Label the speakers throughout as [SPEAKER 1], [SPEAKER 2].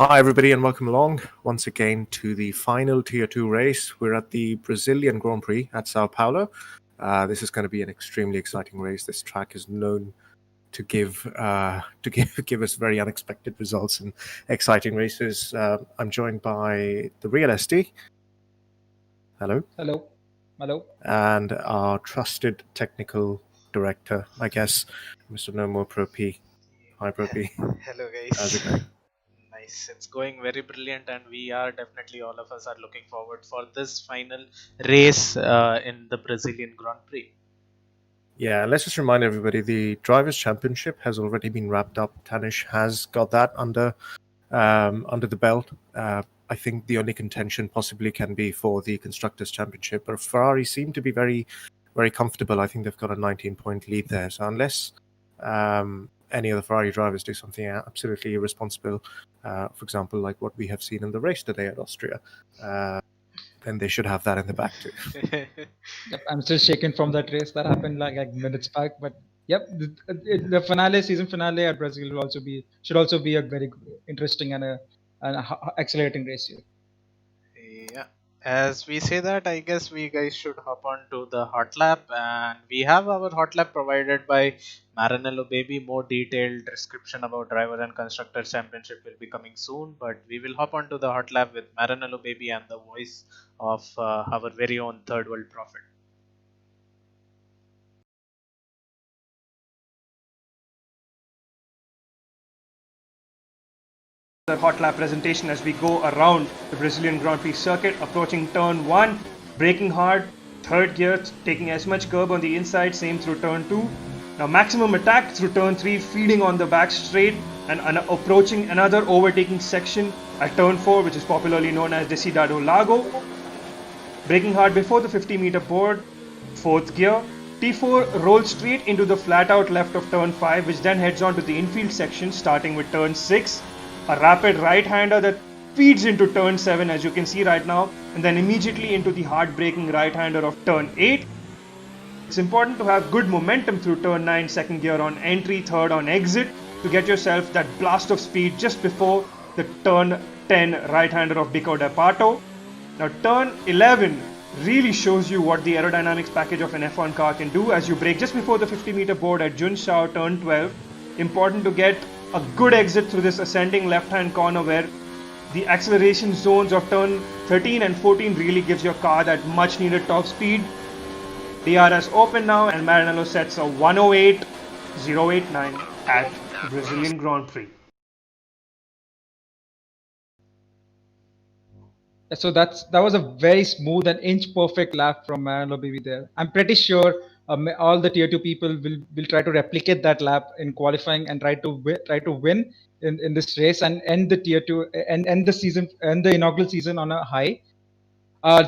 [SPEAKER 1] Hi everybody and welcome along once again to the final Tier 2 race. We're at the Brazilian Grand Prix at Sao Paulo. This is going to be an extremely exciting race. This track is known to give us very unexpected results and exciting races. I'm joined by the real SD. Hello.
[SPEAKER 2] Hello. Hello.
[SPEAKER 1] And our trusted technical director, I guess, Mr. No More Pro P. Hi Pro P.
[SPEAKER 3] Hello guys.
[SPEAKER 1] How's it going?
[SPEAKER 3] Nice. It's going very brilliant, and we are definitely, all of us are looking forward for this final race in the Brazilian Grand Prix.
[SPEAKER 1] Yeah, let's just remind everybody the Drivers' Championship has already been wrapped up. Tanish has got that under the belt. I think the only contention possibly can be for the Constructors' Championship, but Ferrari seem to be very, very comfortable. I think they've got a 19-point lead there. So unless any of the Ferrari drivers do something absolutely irresponsible, for example, like what we have seen in the race today at Austria, then they should have that in the back too.
[SPEAKER 2] Yep, I'm still shaken from that race that happened like minutes back. But yep, the season finale at Brazil should also be a very interesting and accelerating race here.
[SPEAKER 3] Yeah. As we say that, I guess we guys should hop on to the hot lap, and we have our hot lap provided by Maranello Baby. More detailed description about driver and constructor championship will be coming soon, but we will hop on to the hot lap with Maranello Baby and the voice of our very own third world prophet.
[SPEAKER 4] The hot lap presentation as we go around the Brazilian Grand Prix circuit, approaching turn 1, braking hard, third gear, taking as much curb on the inside, same through turn 2. Now maximum attack through turn 3, feeding on the back straight and approaching another overtaking section at turn 4, which is popularly known as Decidado Lago. Braking hard before the 50-meter board, fourth gear. T4 rolls straight into the flat out left of turn 5, which then heads on to the infield section starting with turn 6. A rapid right-hander that feeds into turn 7 as you can see right now, and then immediately into the hard braking right-hander of turn 8. It's important to have good momentum through turn 9, second gear on entry, third on exit, to get yourself that blast of speed just before the turn 10 right-hander of Dico de Pato. Now turn 11 really shows you what the aerodynamics package of an F1 car can do as you brake just before the 50-meter board at Junshao turn 12. Important to get a good exit through this ascending left-hand corner where the acceleration zones of turn 13 and 14 really gives your car that much needed top speed. DRS open now and Maranello sets a 108.089 at the Brazilian Grand Prix.
[SPEAKER 2] So that was a very smooth and inch perfect lap from Maranello Baby there. I'm pretty sure all the tier 2 people will try to replicate that lap in qualifying and try to win in this race and end the tier 2 and end the inaugural season on a high.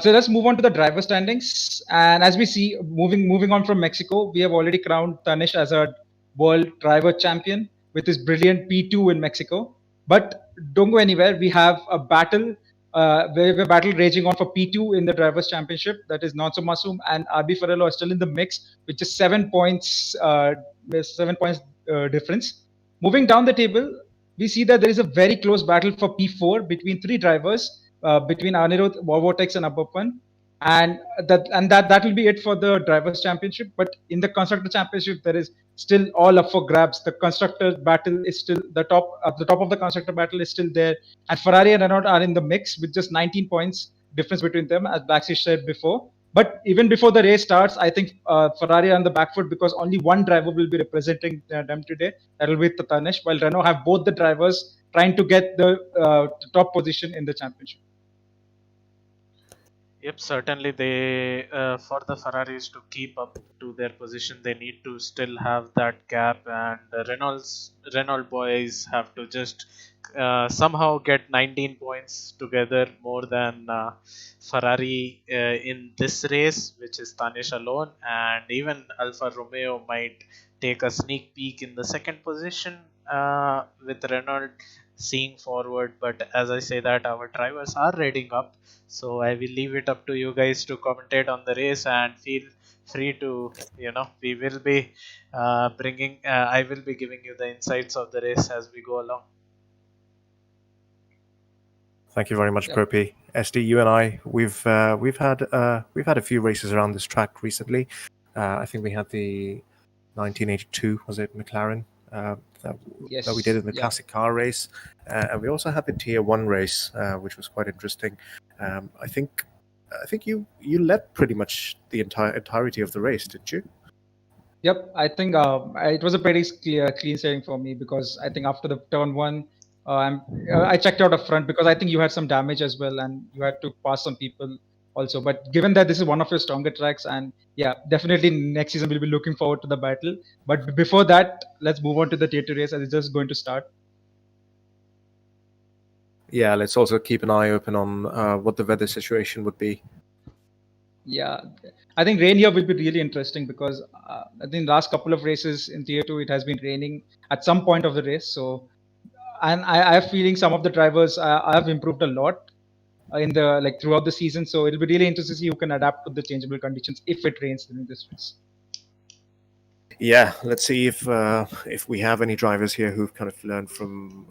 [SPEAKER 2] So let's move on to the driver standings. And as we see, moving on from Mexico, we have already crowned Tanish as a world driver champion with his brilliant P2 in Mexico. But don't go anywhere. We have a battle, we have a battle raging on for P2 in the drivers championship. That is Nonso Masum and RB Farello are still in the mix with just 7 points, 7 points difference. Moving down the table, we see that there is a very close battle for P4 between three drivers between Anirudh, Vortex, and Abapan. And that will be it for the drivers' championship. But in the constructor championship, there is still all up for grabs. The constructor battle is still the top. The top of the constructor battle is still there, and Ferrari and Renault are in the mix with just 19 points difference between them, as Blacksheep said before. But even before the race starts, I think Ferrari are on the back foot because only one driver will be representing them today. That will be Tanish, while Renault have both the drivers trying to get the top position in the championship.
[SPEAKER 3] Yep, certainly they for the Ferraris to keep up to their position, they need to still have that gap, and the Renault boys have to just somehow get 19 points together more than Ferrari in this race, which is Tanish alone, and even Alfa Romeo might take a sneak peek in the second position with Renault seeing forward. But as I say that, our drivers are reading up, so I will leave it up to you guys to commentate on the race, and feel free to, we will be I will be giving you the insights of the race as we go along.
[SPEAKER 1] Thank you very much,
[SPEAKER 2] Yep.
[SPEAKER 1] Propi. SD, you and I, we've had a few races around this track recently. I think we had the 1982, was it McLaren, that we did
[SPEAKER 2] Yes.
[SPEAKER 1] in the
[SPEAKER 2] Yeah.
[SPEAKER 1] classic car race, and we also had the Tier-1 race, which was quite interesting. I think you led pretty much the entirety of the race, didn't you?
[SPEAKER 2] Yep, I think it was a pretty clean sailing for me because I think after the turn one, I checked out up front because I think you had some damage as well and you had to pass some people also. But given that this is one of your stronger tracks, and yeah, definitely next season we'll be looking forward to the battle. But before that, let's move on to the Tier 2 race as it's just going to start.
[SPEAKER 1] Yeah, let's also keep an eye open on what the weather situation would be.
[SPEAKER 2] Yeah, I think rain here will be really interesting because I think last couple of races in Tier 2 it has been raining at some point of the race. So, and I have feeling some of the drivers have improved a lot in the like throughout the season. So it'll be really interesting to see who can adapt to the changeable conditions if it rains during this race.
[SPEAKER 1] Yeah, let's see if we have any drivers here who've kind of learned from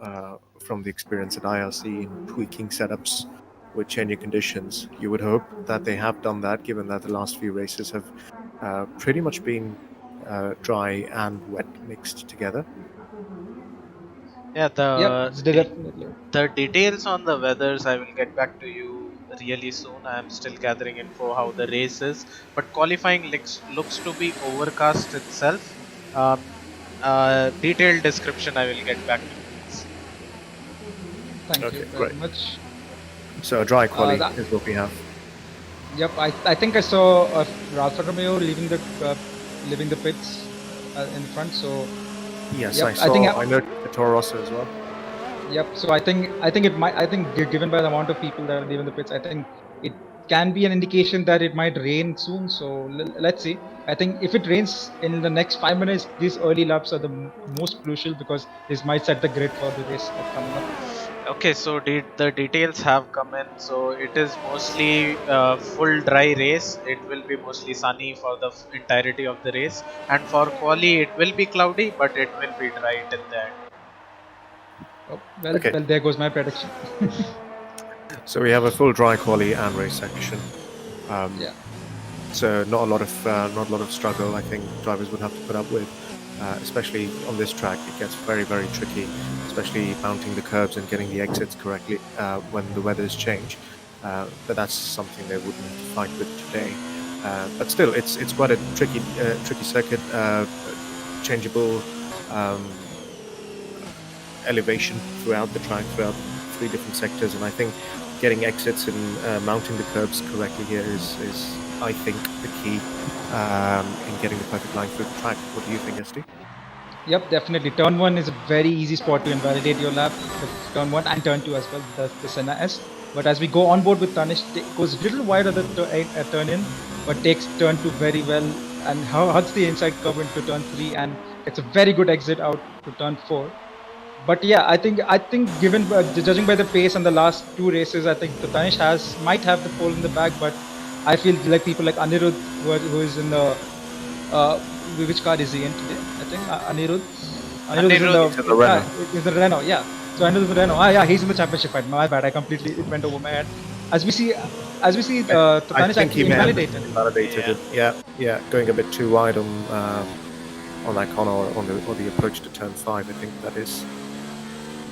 [SPEAKER 1] the experience at IRC in tweaking setups with changing conditions. You would hope that they have done that, given that the last few races have pretty much been dry and wet mixed together.
[SPEAKER 3] Yeah,
[SPEAKER 2] Yep, it's definitely.
[SPEAKER 3] the details on the weathers I will get back to you really soon. I am still gathering info how the race is, but qualifying looks to be overcast itself. Detailed description I will get back to you.
[SPEAKER 2] Thank
[SPEAKER 1] Okay,
[SPEAKER 2] you very
[SPEAKER 1] great.
[SPEAKER 2] much.
[SPEAKER 1] So a dry quali
[SPEAKER 2] that-
[SPEAKER 1] is what we have.
[SPEAKER 2] Yep, I think I saw Alfa Romeo leaving the pits in front. So
[SPEAKER 1] Yes,
[SPEAKER 2] yep,
[SPEAKER 1] I
[SPEAKER 2] think
[SPEAKER 1] noticed the Toro Rosso as well.
[SPEAKER 2] Yep. So I think it might. I think given by the amount of people that are leaving the pits, I think it can be an indication that it might rain soon. So let's see. I think if it rains in the next 5 minutes, these early laps are the most crucial because this might set the grid for the race that's coming up.
[SPEAKER 3] Okay, so the details have come in. So it is mostly full dry race. It will be mostly sunny for the entirety of the race, and for quali it will be cloudy, but it will be dry till the end.
[SPEAKER 2] Oh, well,
[SPEAKER 1] Okay.
[SPEAKER 2] there goes my prediction.
[SPEAKER 1] So we have a full dry quali and race section.
[SPEAKER 2] Yeah.
[SPEAKER 1] So not a lot of struggle I think drivers would have to put up with, especially on this track. It gets very, very tricky, especially mounting the curbs and getting the exits correctly when the weathers change. But that's something they wouldn't have to fight with today. But still, it's quite a tricky circuit, changeable elevation throughout the track, throughout 3 different sectors, and I think getting exits and mounting the curbs correctly here is I think the key in getting the perfect line through the track. What do you think, SD?
[SPEAKER 2] Yep, definitely. Turn 1 is a very easy spot to invalidate your lap. Turn 1 and turn 2 as well, the Senna S. But as we go on board with Tanish, it goes a little wide at the turn in, but takes turn 2 very well and hugs the inside curve into turn 3 and it's a very good exit out to turn 4. But yeah, I think given judging by the pace and the last 2 races, I think the Tanish might have the pole in the bag, but I feel like people like Anirudh, who is in the which car is he in today? I think Anirudh is in the
[SPEAKER 1] Renault.
[SPEAKER 2] Is the Renault, yeah. So Anirudh is the Renault. Yeah, he's in the championship fight. My bad, it went over my head. As we see, Tanish actually invalidated.
[SPEAKER 1] Yeah, going a bit too wide on that corner or the approach to turn 5. I think that is.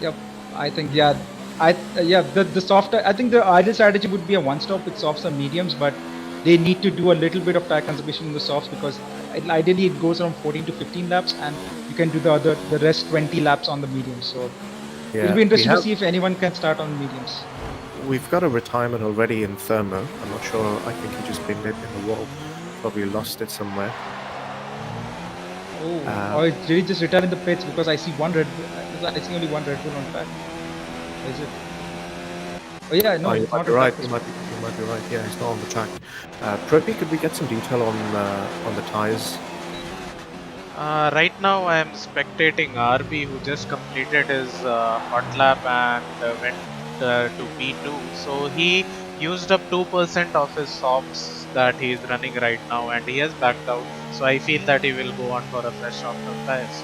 [SPEAKER 2] Yep, I think the softer. I think the ideal strategy would be a one-stop with softs and mediums, but they need to do a little bit of tire conservation in the softs because ideally it goes around 14 to 15 laps, and you can do the rest 20 laps on the mediums. So it'll be interesting to see if anyone can start on mediums.
[SPEAKER 1] We've got a retirement already in Thermo. I'm not sure. I think he just pinned it in the wall. Probably lost it somewhere.
[SPEAKER 2] Or it really just retired in the pits because I see only one Red Bull on track. Is it? Oh yeah, no,
[SPEAKER 1] you might be right. You might be right. Yeah, he's not on the track. Propi, could we get some detail on the tires?
[SPEAKER 3] Right now I am spectating RB, who just completed his hot lap and went to P2. So he used up 2% of his softs that he is running right now, and he has backed out. So I feel that he will go on for a fresh round of tires.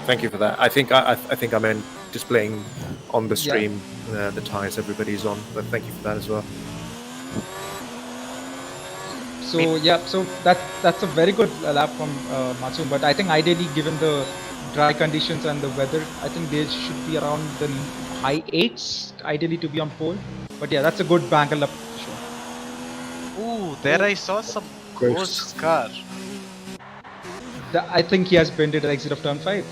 [SPEAKER 1] Thank you for that. I think I think I meant displaying on the stream the tires everybody's on, but thank you for that as well.
[SPEAKER 2] So so that's a very good lap from Matsum. But I think ideally, given the dry conditions and the weather, I think they should be around the high 8s, ideally to be on pole. But yeah, that's a good bangle up for sure.
[SPEAKER 3] Ooh, there I saw some ghost car.
[SPEAKER 2] I think he has been at the exit of turn 5.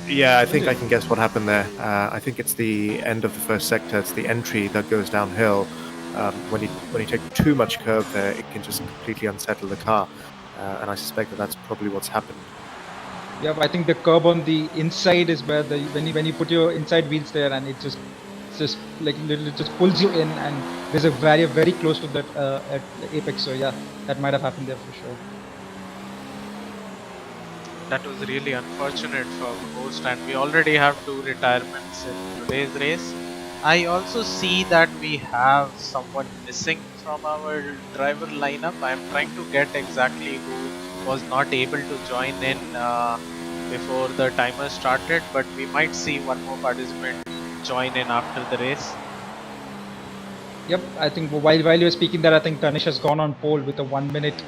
[SPEAKER 1] Yeah, I think I can guess what happened there. I think it's the end of the first sector. It's the entry that goes downhill. When you take too much curve there, it can just completely unsettle the car, and I suspect that that's probably what's happened.
[SPEAKER 2] Yeah, but I think the curb on the inside is where when you put your inside wheels there, and it just like literally just pulls you in, and there's a very close to that at the apex. So yeah, that might have happened there for sure.
[SPEAKER 3] That was really unfortunate for Ghost, and we already have 2 retirements in today's race. I also see that we have someone missing from our driver lineup. I'm trying to get exactly who was not able to join in before the timer started, but we might see one more participant join in after the race.
[SPEAKER 2] Yep, I think while you were speaking that, I think Tanish has gone on pole with a 1 minute.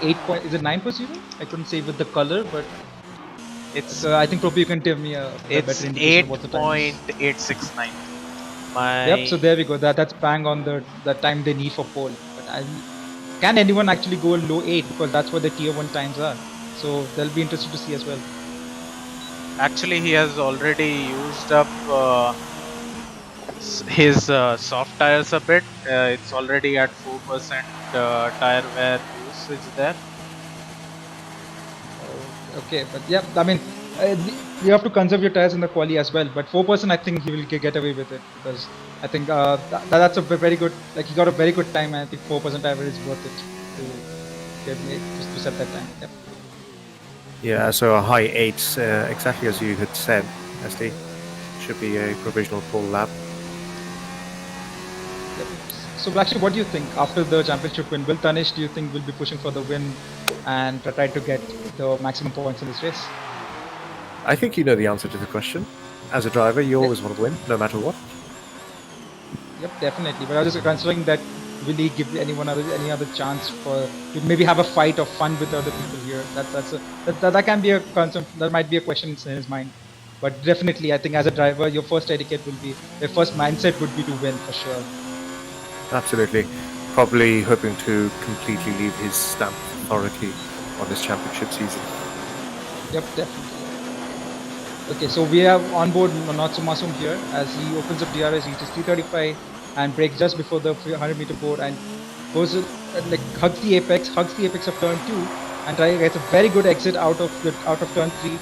[SPEAKER 2] Is it 9.0? I couldn't say with the color, but
[SPEAKER 3] it's.
[SPEAKER 2] I think probably you can tell me a better indication what the time is.
[SPEAKER 3] 8.869.
[SPEAKER 2] Yep, so there we go. That's bang on the time they need for pole. But can anyone actually go low 8, because that's what the tier 1 times are. So they'll be interested to see as well.
[SPEAKER 3] Actually, he has already used up his soft tires a bit. It's already at 4% tire wear usage there.
[SPEAKER 2] Okay, but yeah, I mean, you have to conserve your tires in the quali as well. But 4%, I think he will get away with it, because I think that's a very good. Like, he got a very good time, and I think 4% tire wear is worth it to get me just to set that time. Yep.
[SPEAKER 1] Yeah, so a high 8, exactly as you had said, SD, should be a provisional pole lap.
[SPEAKER 2] Yep. So Blacksheep, what do you think after the championship win? Will Tanish, do you think, will be pushing for the win and try to get the maximum points in this race?
[SPEAKER 1] I think you know the answer to the question. As a driver, you always want to win, no matter what.
[SPEAKER 2] Yep, definitely. But I was just considering that, will he give any other chance to maybe have a fight or fun with other people here? That can be a concern. That might be a question in his mind. But definitely, I think as a driver, your first etiquette will be, your first mindset would be to win for sure.
[SPEAKER 1] Absolutely. Probably hoping to completely leave his stamp of authority on this championship season.
[SPEAKER 2] Yep, definitely. Okay, so we have on board Natsumasum here as he opens up DRS, reaches 335 and brakes just before the 100-meter board and goes like hugs the apex of turn 2 and gets a very good exit out of turn 3,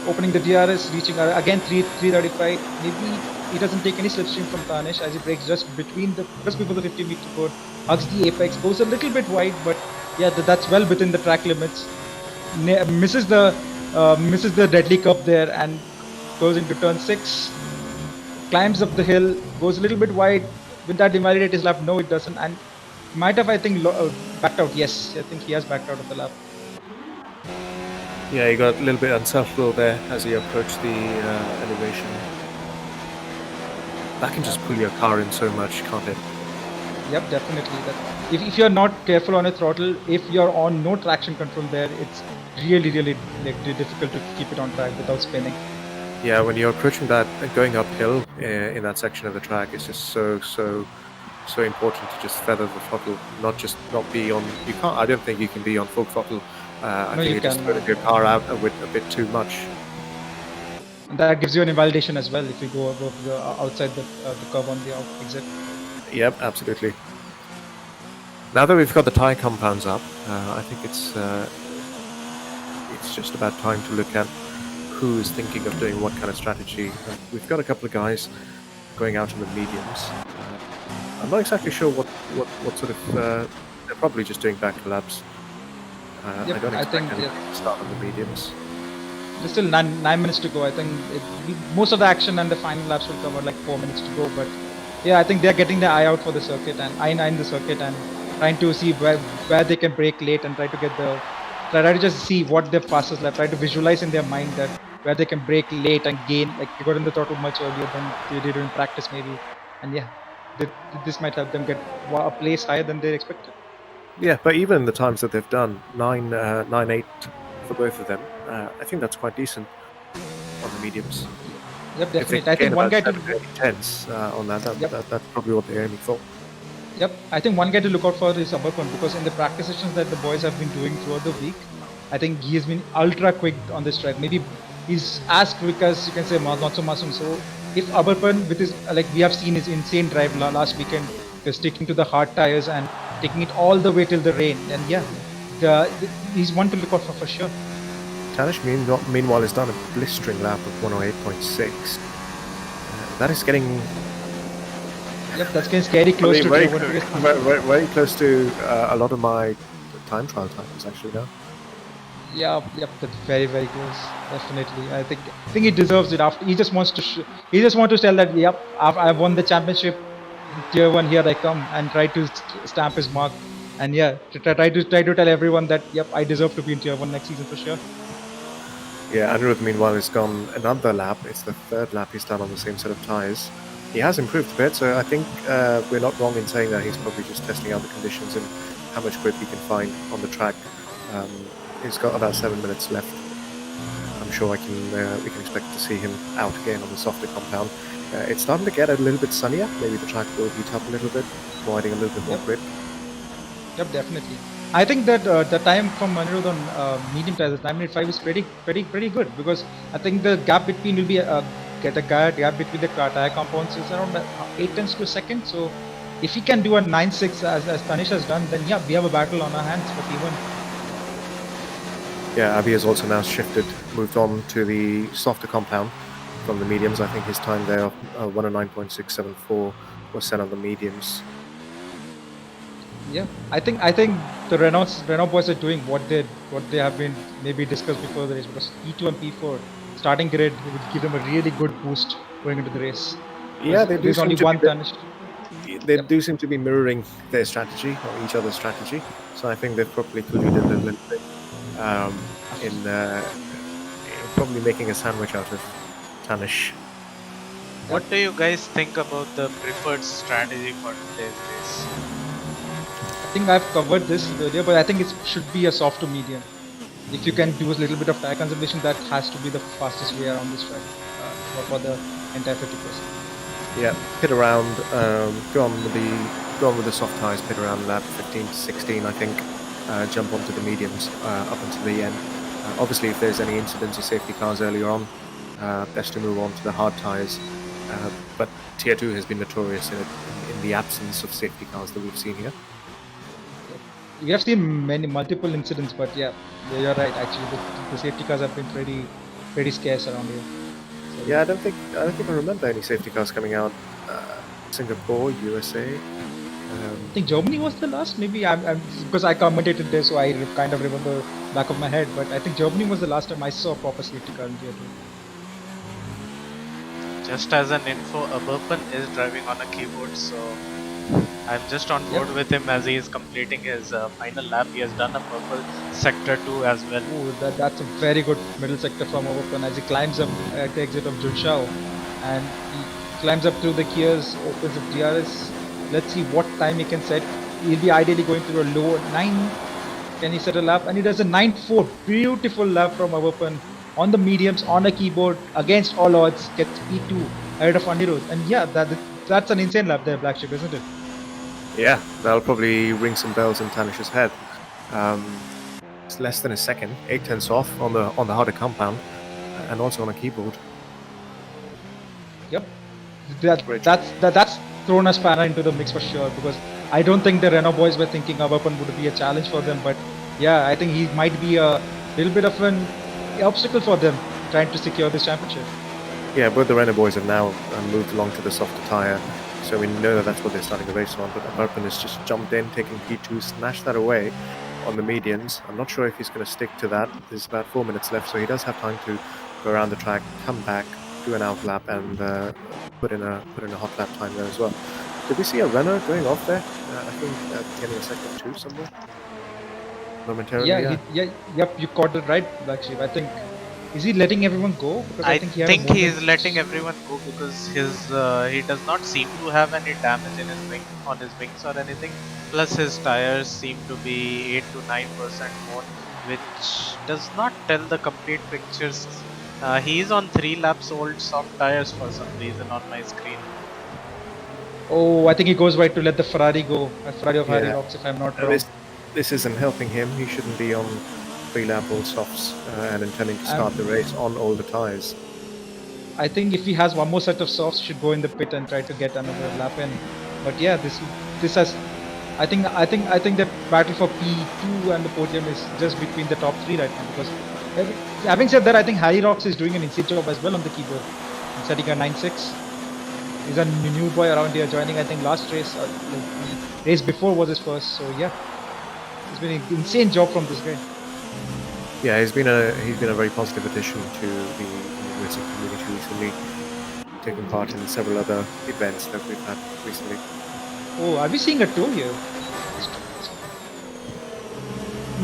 [SPEAKER 2] opening the DRS, reaching again 335. Maybe he doesn't take any slipstream from Tanish as he brakes just before the 50-meter board, hugs the apex, goes a little bit wide, but yeah, that's well within the track limits. Misses the deadly curve there and goes into turn 6, climbs up the hill, goes a little bit wide. Will that invalidate his lap? No, it doesn't, and might have, I think, backed out. Yes, I think he has backed out of the lap.
[SPEAKER 1] Yeah, he got a little bit unsettled there as he approached the elevation. That can just pull your car in so much, can't it?
[SPEAKER 2] Yep, definitely. If you're not careful on a throttle, if you're on no traction control there, it's really difficult to keep it on track without spinning.
[SPEAKER 1] Yeah, when you're approaching that, going uphill in that section of the track, it's just so important to just feather the throttle, not be on. You can't. I don't think you can be on full throttle. I think you just put your car out with a bit too much.
[SPEAKER 2] And that gives you an invalidation as well if you go above outside the curve on the exit.
[SPEAKER 1] Yep, absolutely. Now that we've got the tire compounds up, I think it's just about time to look at who is thinking of doing what kind of strategy. We've got a couple of guys going out on the mediums. I'm not exactly sure what sort of. They're probably just doing back collabs.
[SPEAKER 2] Yep,
[SPEAKER 1] I don't expect anything to start on the mediums.
[SPEAKER 2] There's still 9 minutes to go. I think most of the action and the final laps will cover like 4 minutes to go. But yeah, I think they're getting their eye out for the circuit and eye-9 the circuit and trying to see where they can brake late and try to just see what their fastest lap. Try to visualize in their mind that where they can brake late and gain, like they got in the throttle much earlier than they did in practice maybe. And yeah, this might help them get a place higher than they expected.
[SPEAKER 1] Yeah, but even the times that they've done 9.8 for both of them, I think that's quite decent on the mediums.
[SPEAKER 2] Yep,
[SPEAKER 1] If they
[SPEAKER 2] definitely. I think
[SPEAKER 1] gain
[SPEAKER 2] one
[SPEAKER 1] about
[SPEAKER 2] guy to
[SPEAKER 1] 7 to 8 tenths on that,
[SPEAKER 2] Yep.
[SPEAKER 1] that's probably what they're aiming for.
[SPEAKER 2] Yep, I think one guy to look out for is Abarpan, because in the practice sessions that the boys have been doing throughout the week, I think he has been ultra quick on this track. Maybe he's as quick as you can say not so Masum. So if Abarpan with his like we have seen his insane drive last weekend, just sticking to the hard tires and taking it all the way till the rain, then yeah, he's one to look out for sure.
[SPEAKER 1] Tanish, meanwhile, has done a blistering lap of 108.6. That is getting
[SPEAKER 2] Yep, that's getting scary close to
[SPEAKER 1] very,
[SPEAKER 2] Tier 1 race.
[SPEAKER 1] very close to a lot of my time trial times actually now.
[SPEAKER 2] Yep, that's very close. Definitely, I think he deserves it. After he just wants to he just wants to tell that yep, I've won the championship, Tier 1. Here I come, and try to stamp his mark. And yeah, try to tell everyone that yep, I deserve to be in Tier 1 next season for sure.
[SPEAKER 1] Yeah, Anirudh meanwhile has gone another lap. It's the third lap he's done on the same set of tyres. He has improved a bit, so I think we're not wrong in saying that he's probably just testing out the conditions and how much grip he can find on the track. He's got about 7 minutes left. I'm sure we can expect to see him out again on the softer compound. It's starting to get a little bit sunnier. Maybe the track will heat up a little bit, providing a little bit more grip.
[SPEAKER 2] Yep, definitely. I think that the time from Anirudh on medium tires, 9:05 is pretty good, because I think the gap between will be the gap between the tire compounds is around 8 tenths to a second. So if he can do a 9.6 as Tanish has done, then yeah, we have a battle on our hands for T1.
[SPEAKER 1] Yeah, Abhi has also now moved on to the softer compound from the mediums. I think his time there, 109.674% on the mediums.
[SPEAKER 2] Yeah, I think the Renault boys are doing what they have been maybe discussed before the race, because P2 and P4 starting grid would give them a really good boost going into the race.
[SPEAKER 1] Yeah, they do.
[SPEAKER 2] There's only one Tanish.
[SPEAKER 1] They do seem to be mirroring their strategy or each other's strategy. So I think they've probably colluded a little bit in probably making a sandwich out of Tanish.
[SPEAKER 3] What do you guys think about the preferred strategy for today's race?
[SPEAKER 2] I think I've covered this earlier, but I think it should be a soft to medium. If you can do a little bit of tire conservation, that has to be the fastest way around this track for the entire 50%.
[SPEAKER 1] Yeah, pit around, go on with the soft tires, pit around lap 15 to 16, I think. Jump onto the mediums up until the end. Obviously, if there's any incidents or safety cars earlier on, best to move on to the hard tires. But Tier 2 has been notorious in the absence of safety cars that we've seen here.
[SPEAKER 2] We have seen multiple incidents, but yeah, you're right. Actually, the safety cars have been pretty scarce around here. So,
[SPEAKER 1] yeah, I don't think I remember any safety cars coming out. Singapore, USA.
[SPEAKER 2] I think Germany was the last. Maybe I'm because I commentated there, so I kind of remember back of my head. But I think Germany was the last time I saw a proper safety car in Tier 2.
[SPEAKER 3] Just as an info, Abarpan is driving on a keyboard, so I'm just on board with him as he is completing his final lap. He has done a purple sector 2 as well.
[SPEAKER 2] Ooh, that's a very good middle sector from Abarpan as he climbs up at the exit of Junshao, and he climbs up through the gears, opens the DRS. Let's see what time he can set. He'll be ideally going through a low 9. Can he set a lap? And he does a 9.4. Beautiful lap from Abarpan on the mediums, on a keyboard, against all odds, gets P2 ahead of Anirudh. And yeah, that's an insane lap there, Blacksheep, isn't it?
[SPEAKER 1] Yeah, that'll probably ring some bells in Tanish's head. It's less than a second, 8 tenths off on the harder compound, and also on a keyboard.
[SPEAKER 2] Yep, that's thrown a spanner into the mix for sure, because I don't think the Renault boys were thinking Abarpan would be a challenge for them, but yeah, I think he might be a little bit of an obstacle for them trying to secure this championship.
[SPEAKER 1] Yeah, both the Renault boys have now moved along to the softer tyre, so we know that that's what they're starting the race on, but Abarpan has just jumped in, taking P2, smashed that away on the medians. I'm not sure if he's going to stick to that. There's about 4 minutes left, so he does have time to go around the track, come back, do an out lap, and put in a hot lap time there as well. Did we see a Renault going off there? I think getting a second 2 somewhere momentarily.
[SPEAKER 2] Yep, you caught it right, Blacksheep. I think Is he letting everyone go? Because I
[SPEAKER 3] I
[SPEAKER 2] think he had
[SPEAKER 3] think
[SPEAKER 2] a
[SPEAKER 3] he
[SPEAKER 2] moment.
[SPEAKER 3] is letting everyone go because he does not seem to have any damage in his on his wings or anything. Plus his tires seem to be 8 to 9% more, which does not tell the complete pictures. He is on 3 laps old soft tires for some reason on my screen.
[SPEAKER 2] Oh, I think he goes right to let the Ferrari go. A Ferrari of Harry
[SPEAKER 1] Yeah.
[SPEAKER 2] Rocks, if I'm not
[SPEAKER 1] And
[SPEAKER 2] wrong.
[SPEAKER 1] this isn't helping him. He shouldn't be on 3-lap old softs and intending to start the race on older tires.
[SPEAKER 2] I think if he has one more set of softs, he should go in the pit and try to get another lap in. But yeah, this has. I think the battle for P2 and the podium is just between the top 3 right now. Because having said that, I think Harry Rocks is doing an insane job as well on the keyboard, setting a 9.6. He's a new boy around here, joining I think last race, the race before was his first. So yeah, it's been an insane job from this guy.
[SPEAKER 1] Yeah, he's been a very positive addition to the racing community recently, taking part in several other events that we've had recently.
[SPEAKER 2] Oh, are we seeing a tour here?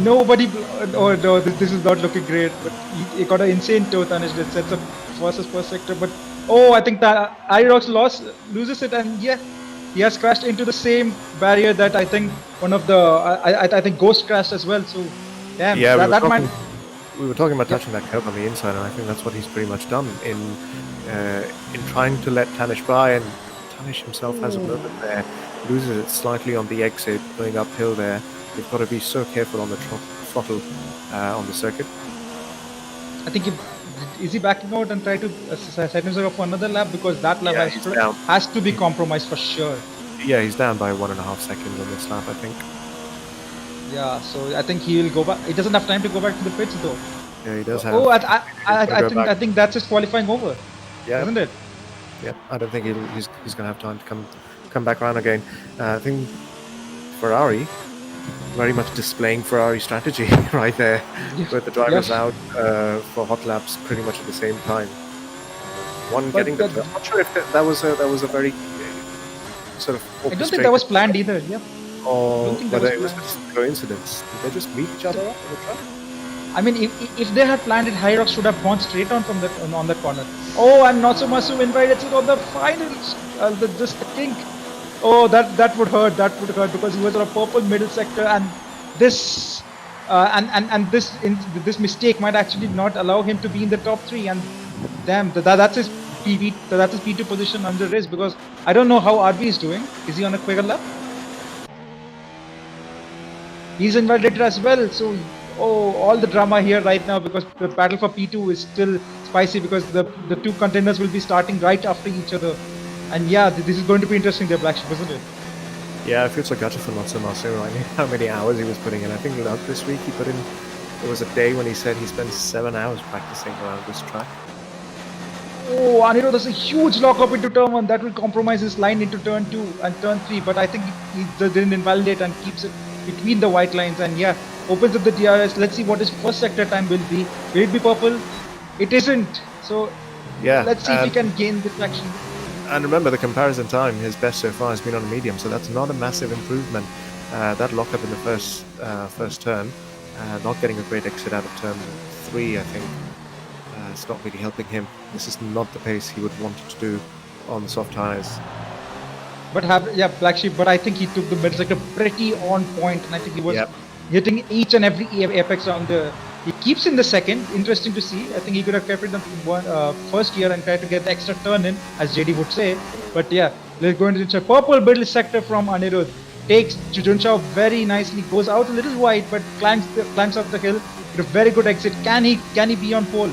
[SPEAKER 2] Nobody. Oh no, this is not looking great. But he got an insane toe, Tanish. That sets up first sector. But oh, I think that Irox loses it, and yeah, he has crashed into the same barrier that I think one of the I think Ghost crashed as well. So damn,
[SPEAKER 1] Yeah,
[SPEAKER 2] that
[SPEAKER 1] we were talking about touching that curb on the inside, and I think that's what he's pretty much done in trying to let Tanish by, and Tanish himself has a moment there, loses it slightly on the exit, going uphill there. You've got to be so careful on the throttle on the circuit.
[SPEAKER 2] I think is he backing out and try to set himself up for another lap, because that lap has to be compromised for sure.
[SPEAKER 1] Yeah, he's down by 1.5 seconds on this lap, I think.
[SPEAKER 2] Yeah, so I think he will go back. He doesn't have time to go back to the pits though.
[SPEAKER 1] Yeah, he does have.
[SPEAKER 2] Oh, I think that's his qualifying over.
[SPEAKER 1] Yeah,
[SPEAKER 2] isn't it?
[SPEAKER 1] Yeah, I don't think he's going to have time to come back around again. I think Ferrari very much displaying Ferrari strategy right there, with the drivers out for hot laps pretty much at the same time. One getting the. I'm not sure if that was a very sort of.
[SPEAKER 2] I don't think that was planned either. Yeah.
[SPEAKER 1] Or whether it was just a coincidence. Did they just meet each other on the track?
[SPEAKER 2] I mean, if they had planned it, Hyrox should have gone straight on from on that corner. Oh, and Natsumasu invited it on the final, just the kink. Oh, that would hurt. That would hurt, because he was on a purple middle sector, and this this mistake might actually not allow him to be in the top 3. And damn, that's his PB, that's his P2 position under race. Because I don't know how RB is doing. Is he on a quicker lap? He's invalidated as well. So all the drama here right now, because the battle for P2 is still spicy, because the two contenders will be starting right after each other. And yeah, this is going to be interesting there, Blacksheep, isn't it?
[SPEAKER 1] Yeah, I feel so gutted for Natsumasu. I knew how many hours he was putting in. I think this week he put in. There was a day when he said he spent 7 hours practicing around this track.
[SPEAKER 2] Oh, and there's a huge lockup into turn 1 that will compromise his line into turn 2 and turn 3. But I think he didn't invalidate and keeps it between the white lines, and yeah, opens up the DRS. Let's see what his first sector time will be. Will it be purple? It isn't. So yeah, let's see if he can gain this action.
[SPEAKER 1] And remember, the comparison time, his best so far has been on a medium, so that's not a massive improvement. That lockup in the first turn, not getting a great exit out of turn 3, I think, it's not really helping him. This is not the pace he would want to do on the soft tires.
[SPEAKER 2] But Blacksheep. But I think he took the middle sector pretty on point, and I think he was hitting each and every apex on the. He keeps in the second. Interesting to see. I think he could have kept it in the first gear and tried to get the extra turn in, as JD would say. But yeah, let's go into the purple middle sector from Anirudh. Takes Junshaw very nicely. Goes out a little wide, but climbs up the hill with a very good exit. Can he be on pole?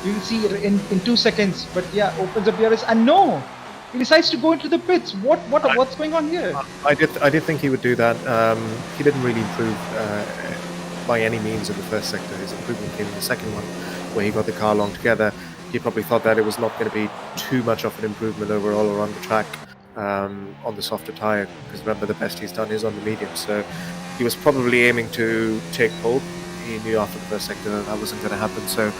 [SPEAKER 2] You will see in 2 seconds. But yeah, opens up DRS, and no. He decides to go into the pits. What's going on here?
[SPEAKER 1] I did think he would do that. He didn't really improve by any means in the first sector. His improvement came in the second one, where he got the car long together. He probably thought that it was not going to be too much of an improvement overall around the track on the softer tyre, because remember, the best he's done is on the medium. So he was probably aiming to take pole. He knew after the first sector that wasn't going to happen. So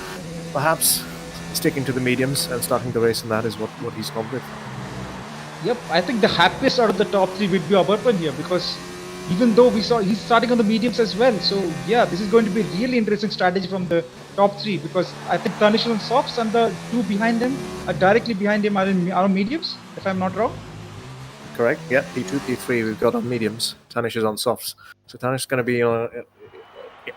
[SPEAKER 1] perhaps sticking to the mediums and starting the race in that is what he's gone with.
[SPEAKER 2] Yep, I think the happiest out of the top 3 would be Abarpan here, because even though we saw he's starting on the mediums as well. So yeah, this is going to be a really interesting strategy from the top 3 because I think Tanish is on softs and the 2 behind him, directly behind him are on mediums, if I'm not wrong.
[SPEAKER 1] Correct. Yeah, P2, P3 we've got on mediums. Tanish is on softs. So Tanish is going to be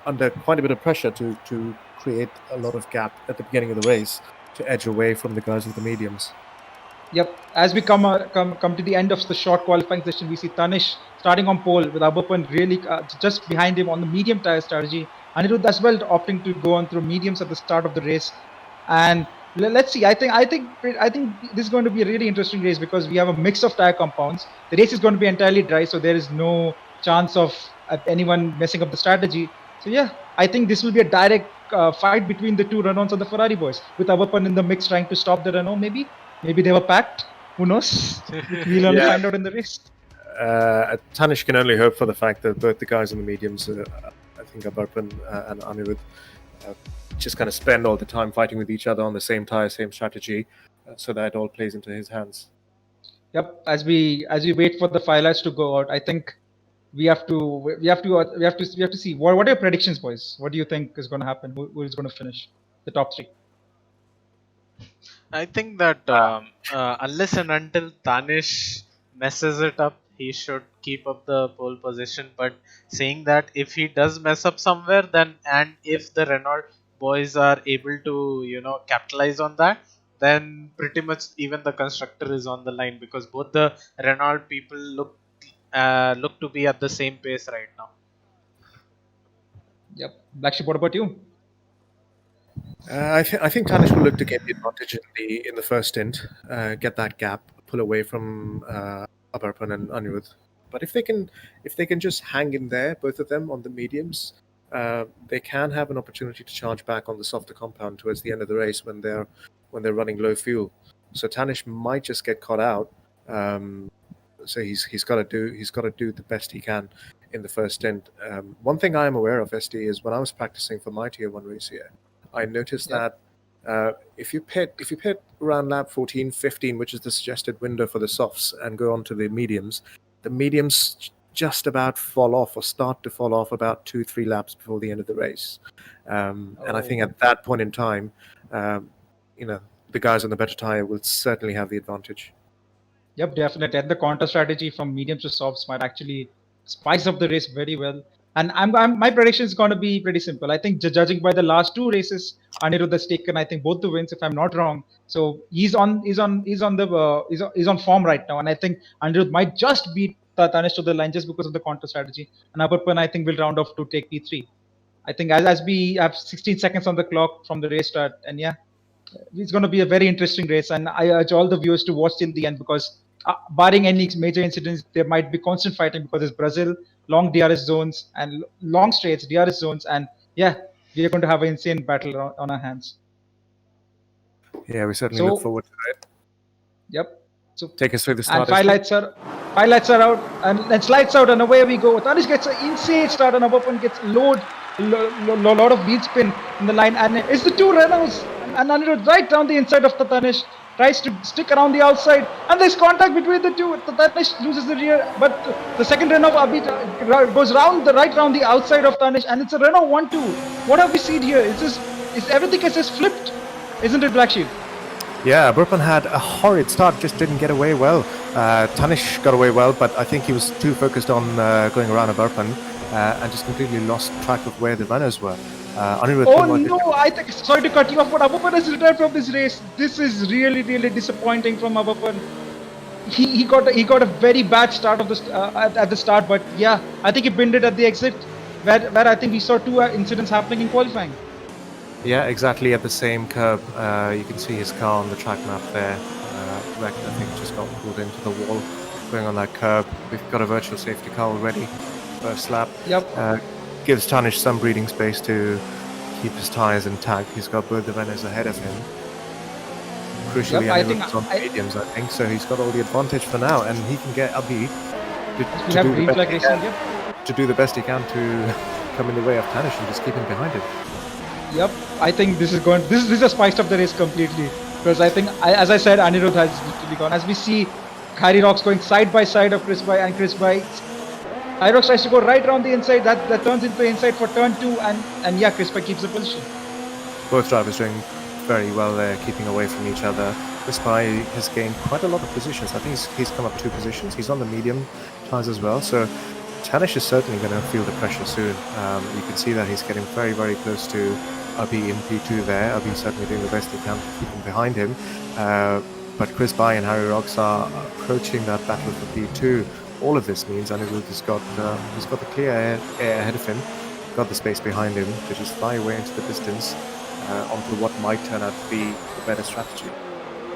[SPEAKER 1] under quite a bit of pressure to create a lot of gap at the beginning of the race to edge away from the guys with the mediums.
[SPEAKER 2] Yep. As we come to the end of the short qualifying session, we see Tanish starting on pole with Aberpan really just behind him on the medium tire strategy. Anirudh as well opting to go on through mediums at the start of the race. And let's see. I think this is going to be a really interesting race because we have a mix of tire compounds. The race is going to be entirely dry, so there is no chance of anyone messing up the strategy. So yeah, I think this will be a direct fight between the two Renaults and the Ferrari boys, with Aberpan in the mix trying to stop the Renault. Maybe they were packed. Who knows? We'll only find out in the race.
[SPEAKER 1] Tanish can only hope for the fact that both the guys in the mediums, I think Aberpan and Anirudh, just kind of spend all the time fighting with each other on the same tire, same strategy, so that it all plays into his hands.
[SPEAKER 2] Yep. As we wait for the highlights to go out, I think we have to see what are your predictions, boys? What do you think is going to happen? Who is going to finish the top 3?
[SPEAKER 3] I think that unless and until Tanish messes it up, he should keep up the pole position. But saying that if he does mess up somewhere, then and if the Renault boys are able to capitalize on that, then pretty much even the constructor is on the line because both the Renault people look to be at the same pace right now.
[SPEAKER 2] Yep. Blacksheep, what about you?
[SPEAKER 1] I think Tanish will look to get the advantage in the first stint, get that gap, pull away from Aberpan and Anirudh. But if they can just hang in there, both of them on the mediums, they can have an opportunity to charge back on the softer compound towards the end of the race when they're running low fuel. So Tanish might just get caught out. So he's got to do the best he can in the first stint. One thing I am aware of, SD, is when I was practicing for my Tier 1 race here, I noticed that if you pit around lap 14, 15, which is the suggested window for the softs, and go on to the mediums just about fall off or start to fall off about 2-3 laps before the end of the race. And I think at that point in time, the guys on the better tire will certainly have the advantage.
[SPEAKER 2] Yep, definitely. And the counter strategy from mediums to softs might actually spice up the race very well. And my prediction is going to be pretty simple. I think judging by the last 2 races, Anirudh has taken, I think, both the wins, if I'm not wrong. So he's on form right now, and I think Anirudh might just beat Tanish to the line just because of the counter strategy. And Aberpan, I think, will round off to take P3. I think as we have 16 seconds on the clock from the race start, and yeah, it's going to be a very interesting race. And I urge all the viewers to watch till the end because barring any major incidents, there might be constant fighting because it's Brazil, long DRS zones and long straights, DRS zones, and yeah, we are going to have an insane battle on our hands.
[SPEAKER 1] Yeah, we certainly look forward to it.
[SPEAKER 2] Yep. So
[SPEAKER 1] take us through the start.
[SPEAKER 2] And five lights are out, and slides out, and away we go. Tanish gets an insane start, and Aberpan gets a lot of wheel spin in the line, and it's the 2 Renaults, and Anirudh right down the inside of Tanish. Tries to stick around the outside, and there's contact between the 2. Tanish loses the rear, but the second Renault goes right round the outside of Tanish, and it's a Renault 1-2. What have we seen here? Is everything is just flipped, isn't it, Blacksheep?
[SPEAKER 1] Yeah, Aberpan had a horrid start, just didn't get away well. Tanish got away well, but I think he was too focused on going around Aberpan and just completely lost track of where the runners were.
[SPEAKER 2] I think, sorry to cut you off, but Aberpan has retired from this race. This is really, really disappointing from Aberpan. He got a very bad start of at the start, but yeah, I think he binned it at the exit, where I think we saw 2 incidents happening in qualifying.
[SPEAKER 1] Yeah, exactly at the same curb. You can see his car on the track map there. I think just got pulled into the wall going on that curb. We've got a virtual safety car already. First lap.
[SPEAKER 2] Yep.
[SPEAKER 1] Gives Tanish some breathing space to keep his tyres intact. He's got both the runners ahead of him. Crucially,
[SPEAKER 2] yep,
[SPEAKER 1] Anirudh's on mediums, I think, so he's got all the advantage for now, and he can get Abhi to do the best he can to come in the way of Tanish and just keep him behind him.
[SPEAKER 2] Yep, I think this has spiced up the race completely because I think, as I said, Anirudh has literally gone. As we see, Harry Rocks going side by side of Chris Bhai and Chris Bhai. Irox tries to go right around the inside. That turns into the inside for turn 2, and yeah, Chris Bhai keeps the position.
[SPEAKER 1] Both drivers doing very well there, keeping away from each other. Chris Pye has gained quite a lot of positions. I think he's come up 2 positions. He's on the medium tires as well. So Tanish is certainly going to feel the pressure soon. You can see that he's getting very, very close to Abhi in P2 there. Abhi certainly doing the best he can to keep him behind him. But Chris Pye and Harry Rocks are approaching that battle for P2. All of this means Anirudh has got the clear air ahead of him, got the space behind him to just fly away into the distance onto what might turn out to be the better strategy.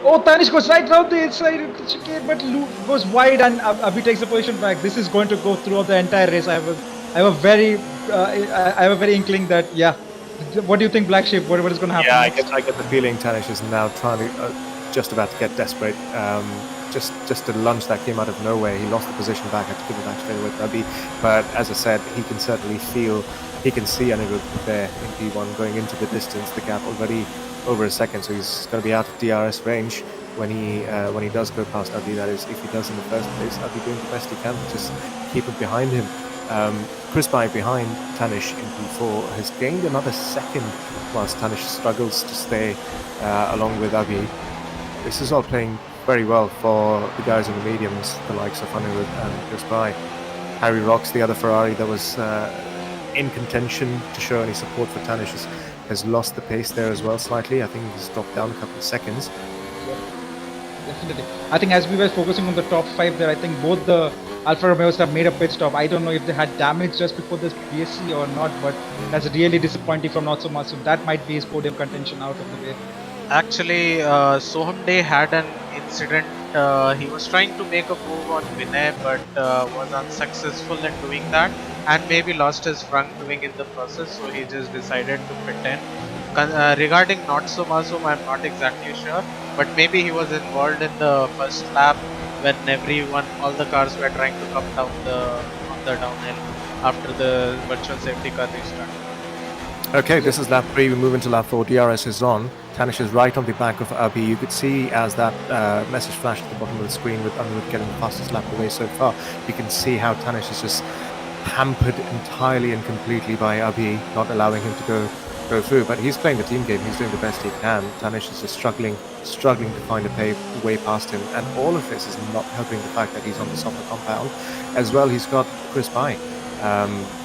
[SPEAKER 2] Oh, Tanish goes right round the inside of the chicane, but Luke goes wide and Abhi takes the position back. This is going to go throughout the entire race. I have a very inkling that, yeah. What do you think, Blacksheep? What is going to happen?
[SPEAKER 1] Yeah, I get the feeling Tanish is now trying to just about to get desperate. Just a lunge that came out of nowhere. He lost the position back. Had to give it back straight away to Abhi. But as I said, he can certainly feel. He can see Anirudh there in P1 going into the distance. The gap already over a second, so he's going to be out of DRS range when he does go past Abhi. That is, if he does in the first place, Abhi doing the best he can to just keep it behind him. Chris Pye behind Tanish in P4 has gained another second, whilst Tanish struggles to stay along with Abhi. This is all playing very well for the guys in the mediums, the likes of Anirudh and Chris Pye. Harry Rocks, the other Ferrari that was in contention to show any support for Tanish, has lost the pace there as well slightly. I think he's dropped down a couple of seconds.
[SPEAKER 2] Definitely. I think as we were focusing on the top 5 there, I think both the Alfa Romeos have made a pit stop. I don't know if they had damage just before this BSC or not, but that's really disappointing from Not So Much. So that might be his podium contention out of the way.
[SPEAKER 3] Actually, Soham Day had an incident. He was trying to make a move on Vinay, but was unsuccessful in doing that, and maybe lost his front wing in the process. So he just decided to pit in. Regarding Not So Masum, I'm not exactly sure, but maybe he was involved in the first lap when all the cars were trying to come down the downhill after the virtual safety car restart.
[SPEAKER 1] Okay, this is lap 3. We move into lap 4. DRS is on. Tanish is right on the back of Abhi. You could see as that message flashed at the bottom of the screen with Anirudh getting the fastest lap away so far. You can see how Tanish is just hampered entirely and completely by Abhi, not allowing him to go through. But he's playing the team game. He's doing the best he can. Tanish is just struggling to find a way past him. And all of this is not helping the fact that he's on the softer compound. As well, he's got Chris Pye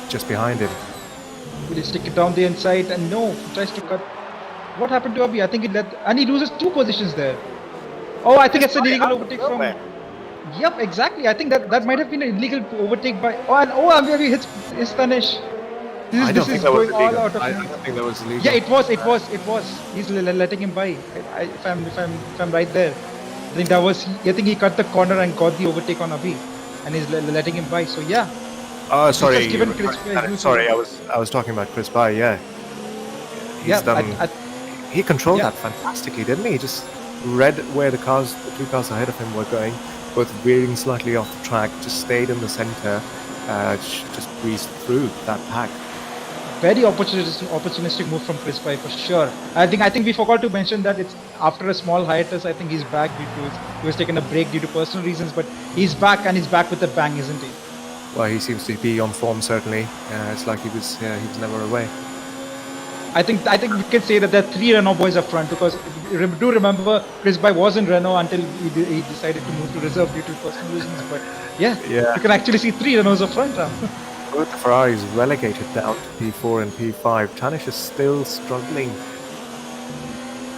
[SPEAKER 1] just behind him.
[SPEAKER 2] Will he stick it down the inside? And no, he tries to cut. What happened to Abhi? I think he loses 2 positions there. Oh, I think it's an illegal overtake from. Yep, exactly. I think that might have been an illegal overtake by. Abhi hits Tanish.
[SPEAKER 1] I don't think that was illegal. I don't think that was illegal.
[SPEAKER 2] Yeah, it was. He's letting him by. If I'm right there, I think that was. I think he cut the corner and got the overtake on Abhi, and he's letting him by. So yeah.
[SPEAKER 1] Oh, sorry.
[SPEAKER 2] Sorry,
[SPEAKER 1] I was talking about Chris Pye. Yeah. He's done. He controlled that fantastically, didn't he? He just read where the 2 cars ahead of him were going, both veering slightly off the track, just stayed in the center, just breezed through that pack.
[SPEAKER 2] Very opportunistic move from Chris Pye for sure. I think we forgot to mention that it's after a small hiatus. I think he's back he was taking a break due to personal reasons, but he's back and he's back with a bang, isn't he?
[SPEAKER 1] Well, he seems to be on form certainly. It's like he was never away.
[SPEAKER 2] I think we can say that there are 3 Renault boys up front, because do remember Chris Pye was in Renault until he decided to move to reserve due to personal reasons. But yeah, you can actually see 3 Renaults up front now.
[SPEAKER 1] Both the Ferraris relegated down to P4 and P5. Tanish is still struggling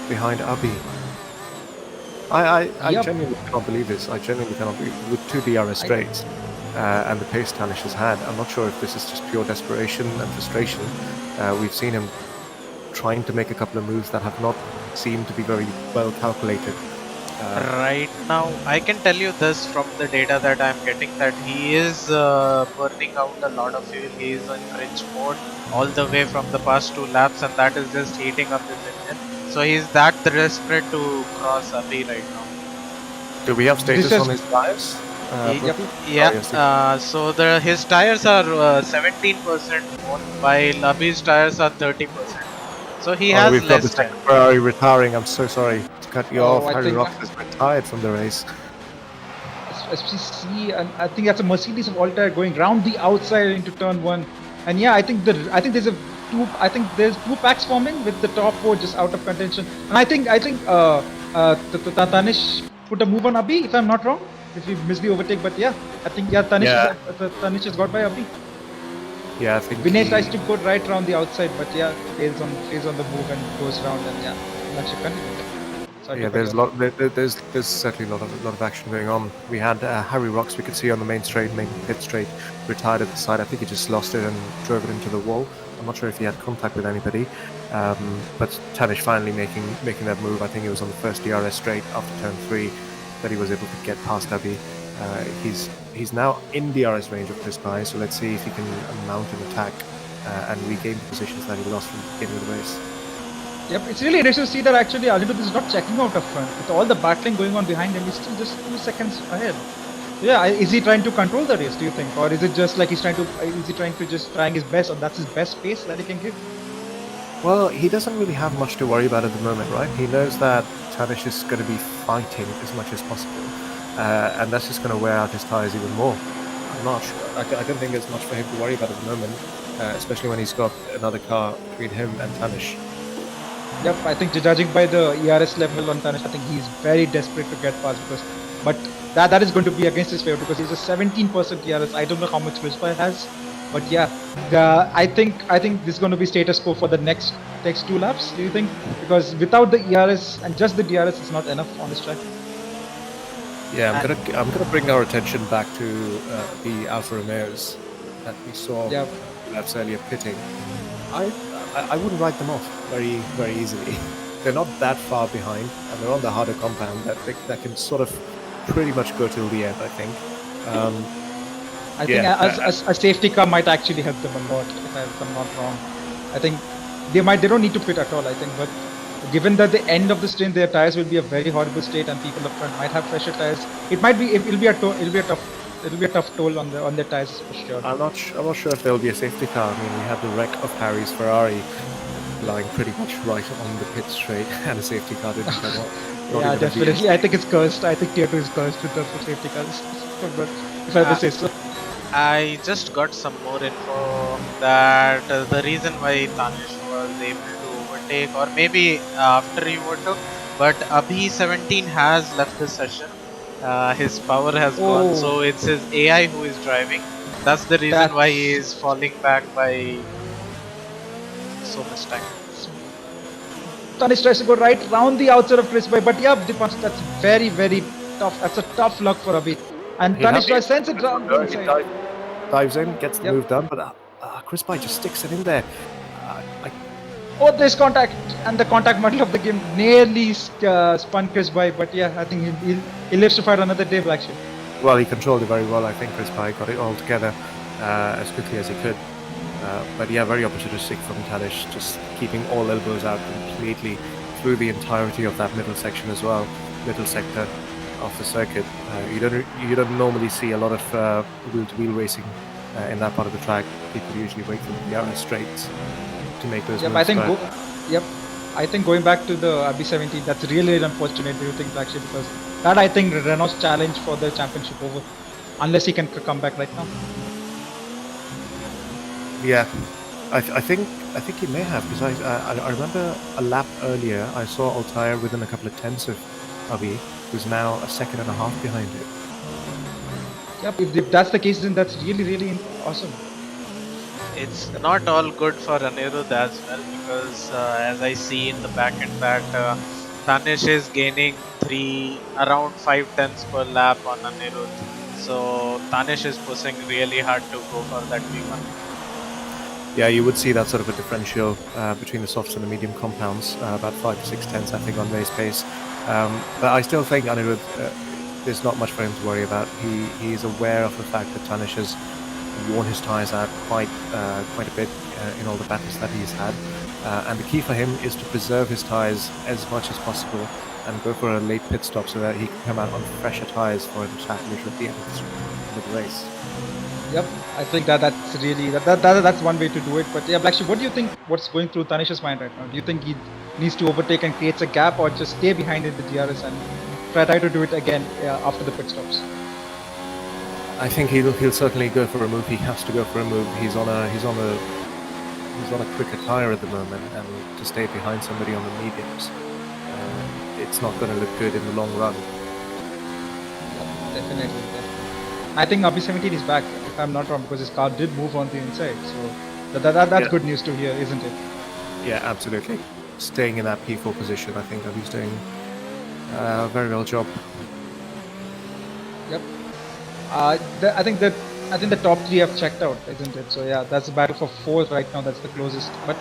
[SPEAKER 1] behind Abhi. I genuinely cannot believe this. I genuinely cannot believe with 2 DRS straights and the pace Tanish has had. I'm not sure if this is just pure desperation and frustration. We've seen him trying to make a couple of moves that have not seemed to be very well calculated.
[SPEAKER 3] Right now, I can tell you this from the data that I'm getting, that he is burning out a lot of fuel. He is in rich mode all the way from the past 2 laps, and that is just heating up his engine. So he's that desperate to cross Abhi right now.
[SPEAKER 1] Do we have status on his tires?
[SPEAKER 3] So his tires are 17% more, while Abhi's tires are 30%. So he has
[SPEAKER 1] we've got
[SPEAKER 3] less
[SPEAKER 1] the
[SPEAKER 3] time.
[SPEAKER 1] Ferrari retiring. I'm so sorry to cut you off. Harry Rocks is retired from the race.
[SPEAKER 2] As we see, and I think that's a Mercedes of Altair going round the outside into turn 1. And yeah, I think there's a there's two packs forming with the top four just out of contention. And I think Tanish put a move on Abhi, if I'm not wrong. If we missed the overtake, but yeah, I think Tanish is got by Abhi.
[SPEAKER 1] Yeah, I think
[SPEAKER 2] Vinay tries to go right around the outside, but yeah, fails on the move and goes round, and yeah, Blacksheep continues.
[SPEAKER 1] Yeah, there's certainly a lot of action going on. We had Harry Rocks, we could see on the main pit straight, retired at the side. I think he just lost it and drove it into the wall. I'm not sure if he had contact with anybody, but Tanish finally making that move. I think it was on the first DRS straight after turn 3 that he was able to get past Abhi. He's now in DRS range of Chris Pye, so let's see if he can mount an attack and regain the positions that he lost from the beginning of the race.
[SPEAKER 2] Yep, it's really interesting to see that actually Alindu is not checking out up front. With all the battling going on behind him, he's still just 2 seconds ahead. Yeah, is he trying to control the race, do you think? Or is it just like he's trying to just trying his best, or that's his best pace that he can give?
[SPEAKER 1] Well, he doesn't really have much to worry about at the moment, right? He knows that Tanish is going to be fighting as much as possible, and that's just going to wear out his tyres even more. I'm not sure. I don't think there's much for him to worry about at the moment, especially when he's got another car between him and Tanish.
[SPEAKER 2] Yep, I think judging by the ERS level on Tanish, I think he's very desperate to get past but that is going to be against his favor because he's a 17% ERS. I don't know how much Chris Pye has, but yeah, I think this is going to be status quo for the next 2 laps. Do you think? Because without the ERS and just the DRS, it's not enough on this track.
[SPEAKER 1] Yeah, I'm gonna bring our attention back to the Alfa Romeos that we saw laps earlier pitting. I wouldn't write them off very easily. They're not that far behind, and they're on the harder compound that can sort of pretty much go till the end, I think.
[SPEAKER 2] I think a safety car might actually help them a lot, if I'm not wrong. I think they don't need to pit at all, I think, but given that the end of the stint, their tires will be a very horrible state and people up front might have fresher tires, it'll be a tough toll on their tires for sure.
[SPEAKER 1] I'm not sure if there'll be a safety car. I mean, we had the wreck of Harry's Ferrari lying pretty much right on the pit straight, and a safety car didn't come up.
[SPEAKER 2] Yeah, definitely. I think it's cursed. I think Tier-2 is cursed with terms of safety cars. But if I ever say so.
[SPEAKER 3] I just got some more info that the reason why Tanish was able to overtake, or maybe after he overtook, but Abhi 17 has left the session. His power has gone, so it's his AI who is driving. That's the reason why he is falling back by so much time.
[SPEAKER 2] Tanish tries to go right round the outside of Chris Pye, but yeah, that's very tough. That's a tough luck for Abhi. And Tanish sends it round the inside.
[SPEAKER 1] Dives in, gets the move done, but Chris Pye just sticks it in there.
[SPEAKER 2] There's contact, and the contact model of the game nearly spun Chris Pye, but yeah, I think he lives to fight another day, Blacksheep.
[SPEAKER 1] Well, he controlled it very well. I think Chris Pye got it all together as quickly as he could. But yeah, very opportunistic from Tanish, just keeping all elbows out completely through the entirety of that middle section as well, middle sector of the circuit. You don't normally see a lot of wheel-to-wheel racing in that part of the track. People usually wait for the outer straights to make those moves.
[SPEAKER 2] I think going back to the RB17, that's really unfortunate. Do you think, Blacksheep? Because that, I think, Renault's challenge for the championship over, unless he can come back right now.
[SPEAKER 1] Yeah, I think he may have, because I remember a lap earlier I saw Altair within a couple of tenths of Abhi, who's now a second and a half behind it.
[SPEAKER 2] Yep, if that's the case, then that's really awesome.
[SPEAKER 3] It's not all good for Anirudh as well, because as I see in the back end that Tanish is gaining around 5 tenths per lap on Anirudh. So Tanish is pushing really hard to go for that V1.
[SPEAKER 1] Yeah, you would see that sort of a differential between the softs and the medium compounds, about 5 to 6 tenths, I think, on race pace. But I still think Anirudh, there's not much for him to worry about. He is aware of the fact that Tanish has worn his tyres out quite a bit in all the battles that he's had. And the key for him is to preserve his tyres as much as possible and go for a late pit stop so that he can come out on fresher tyres for an attack later at the end of the race.
[SPEAKER 2] Yep, I think that's really that's one way to do it. But yeah, Blacksheep, what do you think? What's going through Tanish's mind right now? Do you think he needs to overtake and creates a gap, or just stay behind in the DRS and try to do it again after the pit stops?
[SPEAKER 1] I think he'll certainly go for a move. He has to go for a move. He's on a he's on a quicker tire at the moment, and to stay behind somebody on the mediums, it's not going to look good in the long run.
[SPEAKER 2] Definitely. I think RB17 is back, if I'm not wrong, because his car did move on the inside. So that's good news to hear, isn't it?
[SPEAKER 1] Yeah, absolutely. Staying in that P4 position, I think that he's doing a very well job.
[SPEAKER 2] Yep. I think the top three have checked out, isn't it? So yeah, that's a battle for fourth right now. That's the closest. But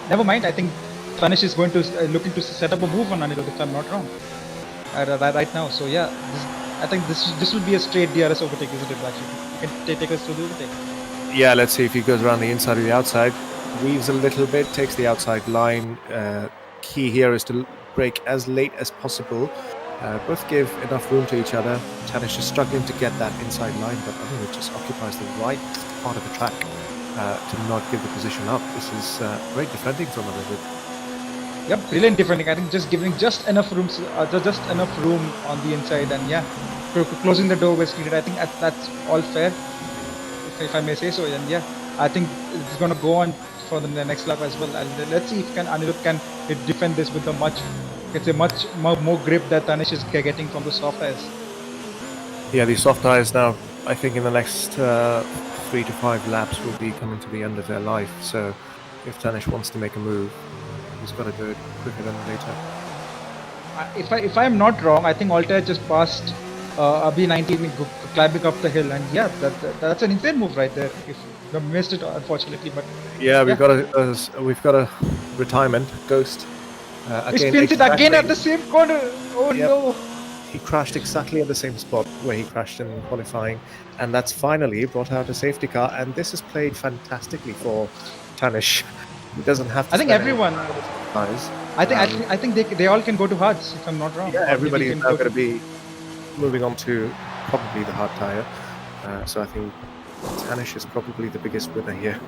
[SPEAKER 2] never mind. I think Tanish is going to looking to set up a move on Anirudh, if I'm not wrong. Right now. So yeah, I think this will be a straight DRS overtake, isn't it, Blacksheep? You can take us through the overtake.
[SPEAKER 1] Yeah, let's see if he goes around the inside or the outside. Weaves a little bit, takes the outside line. Key here is to brake as late as possible. Both give enough room to each other. Tanish is struggling to get that inside line, but I think it just occupies the right part of the track to not give the position up. This is great defending from Anirudh.
[SPEAKER 2] Yep, brilliant defending. I think just giving just enough room on the inside, and yeah, closing the door was needed. I think that's all fair, if I may say so. And yeah, I think it's going to go on for the next lap as well. And let's see if Anirudh can defend this with a much more grip that Tanish is getting from the soft tires.
[SPEAKER 1] Yeah, these soft tires now, I think in the next 3 to 5 laps will be coming to the end of their life. So if Tanish wants to make a move, he's got to do it quicker than later.
[SPEAKER 2] If I'm not wrong, I think Altair just passed RB19 climbing up the hill, and yeah, that's an insane move right there. If you missed it, unfortunately, but
[SPEAKER 1] yeah, we've got a retirement ghost.
[SPEAKER 2] Experienced it again at the same corner. Oh
[SPEAKER 1] yep.
[SPEAKER 2] No!
[SPEAKER 1] He crashed exactly at the same spot where he crashed in qualifying, and that's finally brought out a safety car. And this has played fantastically for Tanish. He doesn't have to.
[SPEAKER 2] I think everyone. I think they all can go to hards, if I'm not wrong.
[SPEAKER 1] Yeah, everybody is now going to be moving on to probably the hard tire. So I think Tanish is probably the biggest winner here.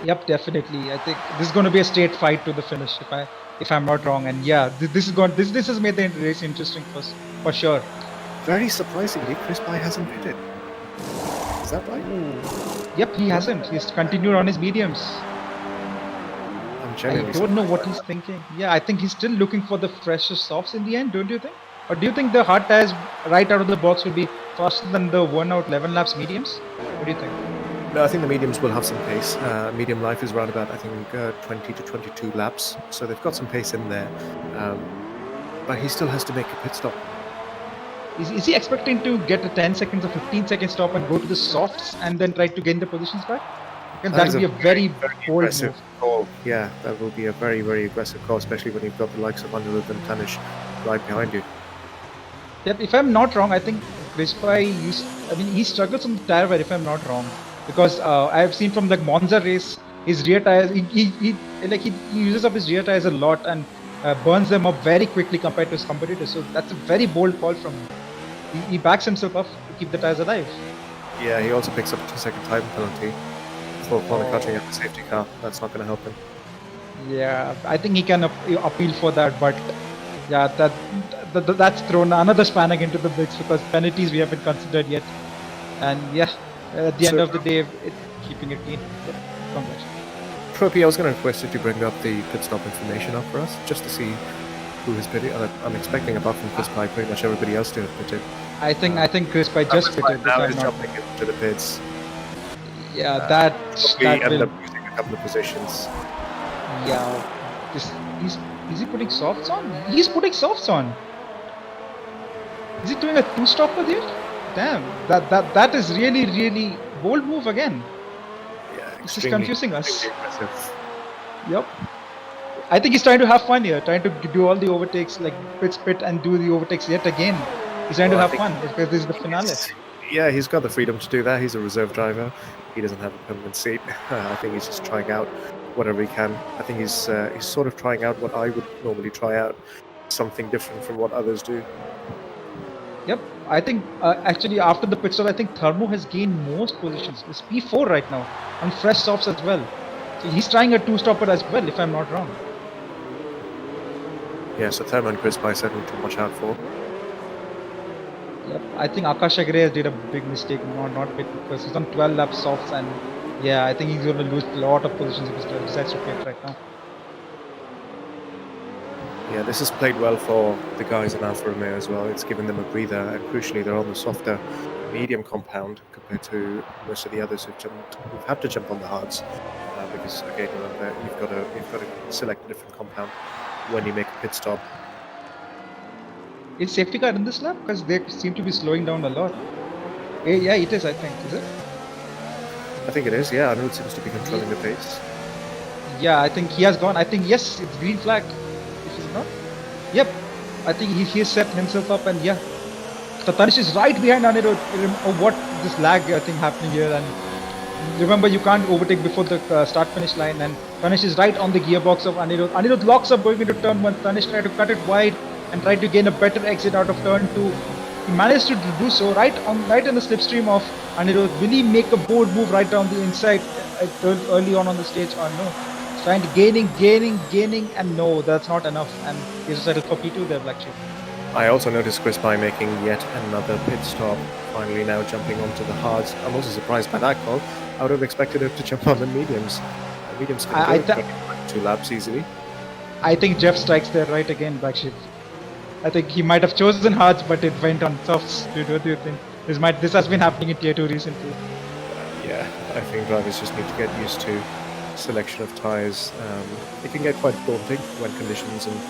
[SPEAKER 2] Yep, definitely. I think this is going to be a straight fight to the finish, if I'm not wrong. And yeah, this has made the race interesting for sure.
[SPEAKER 1] Very surprisingly, Chris Pye hasn't pitted. Is that right?
[SPEAKER 2] Yep, he hasn't. He's continued on his mediums. I don't know what he's thinking. Yeah, I think he's still looking for the freshest softs in the end, don't you think? Or do you think the hard tires right out of the box will be faster than the 1 out 11 laps mediums? What do you think?
[SPEAKER 1] No, I think the mediums will have some pace. Medium life is around about, I think, 20 to 22 laps. So they've got some pace in there. But he still has to make a pit stop.
[SPEAKER 2] Is he expecting to get a 10 seconds or 15 second stop and go to the softs and then try to gain the positions back? Because that would be a very bold
[SPEAKER 1] aggressive
[SPEAKER 2] move.
[SPEAKER 1] Call. Yeah, that will be a very, very aggressive call, especially when you've got the likes of Anirudh and Tanish right behind you.
[SPEAKER 2] Yep, if I'm not wrong, I think Chris Pye he struggles on the tire wear, if I'm not wrong. Because I've seen from the Monza race, his rear tires, he uses up his rear tires a lot and burns them up very quickly compared to his competitors. So that's a very bold call from him. He backs himself up to keep the tires alive.
[SPEAKER 1] Yeah, he also picks up a 2-second time penalty for catching at the safety car. That's not going to help him.
[SPEAKER 2] Yeah, I think he can appeal for that, but yeah, that's thrown another spanner into the mix because penalties we haven't considered yet. And yeah, at the end of the day, keeping it clean. Yeah, congrats.
[SPEAKER 1] Tropy, I was going to request you to bring up the pit stop information up for us, just to see who has pitted. I'm expecting, apart from Chris Pye, pretty much everybody else to have pitted.
[SPEAKER 2] I think Chris Pye just pitted.
[SPEAKER 1] Now he's jumping into the pits.
[SPEAKER 2] Yeah, that
[SPEAKER 1] ended up losing a couple of positions.
[SPEAKER 2] Yeah, is he putting softs on? He's putting softs on. Is he doing a 2-stopper there? Damn, that is really bold move again.
[SPEAKER 1] Yeah,
[SPEAKER 2] this is confusing us.
[SPEAKER 1] Aggressive.
[SPEAKER 2] Yep. I think he's trying to have fun here, trying to do all the overtakes, like pit and do the overtakes yet again. He's trying to have fun because this is the finale.
[SPEAKER 1] Yeah, he's got the freedom to do that. He's a reserve driver. He doesn't have a permanent seat. I think he's just trying out whatever he can. I think he's sort of trying out what I would normally try out, something different from what others do.
[SPEAKER 2] Yep, I think actually after the pit stop, I think Thermo has gained most positions. It's P4 right now on fresh softs as well. So he's trying a 2-stopper as well, if I'm not wrong.
[SPEAKER 1] Yeah, so Thermo and Chris Pye certainly to watch out for.
[SPEAKER 2] Yep, I think Akash Agre did a big mistake not pit because he's on 12 lap softs and Yeah, I think he's going to lose a lot of positions if he decides to pit right now.
[SPEAKER 1] Yeah, this has played well for the guys in Alfa Romeo as well. It's given them a breather, and crucially, they're on the softer medium compound compared to most of the others who've had to jump on the hards. Because again, remember, you've got to select a different compound when you make a pit stop.
[SPEAKER 2] Is safety car in this lap? Because they seem to be slowing down a lot. Yeah, it is, I think. Is it?
[SPEAKER 1] I think it is. Yeah, Arnold seems to be controlling the pace.
[SPEAKER 2] Yeah, I think he has gone. I think, yes, it's green flag. If he's not. Yep. I think he has set himself up, and yeah. Tanish is right behind Anirudh. What this lag, I think, happening here. And remember, you can't overtake before the start-finish line. And Tanish is right on the gearbox of Anirudh. Anirudh locks up going into turn 1. Tanish tried to cut it wide and tried to gain a better exit out of turn 2. He managed to do so right in the slipstream of Anirudh. Will he make a bold move right down the inside early on the stage or no? Trying to gaining, and no, that's not enough. And he's settled for P2 there, Blacksheep.
[SPEAKER 1] I also noticed Chris Pye making yet another pit stop, finally now jumping onto the hards. I'm also surprised by that call. I would have expected him to jump on the mediums. Mediums can go 2 laps easily.
[SPEAKER 2] I think Jeff strikes there right again, Blacksheep. I think he might have chosen hards, but it went on softs. What do you think? This has been happening in Tier 2 recently.
[SPEAKER 1] Yeah, I think drivers just need to get used to selection of tyres. It can get quite daunting when conditions and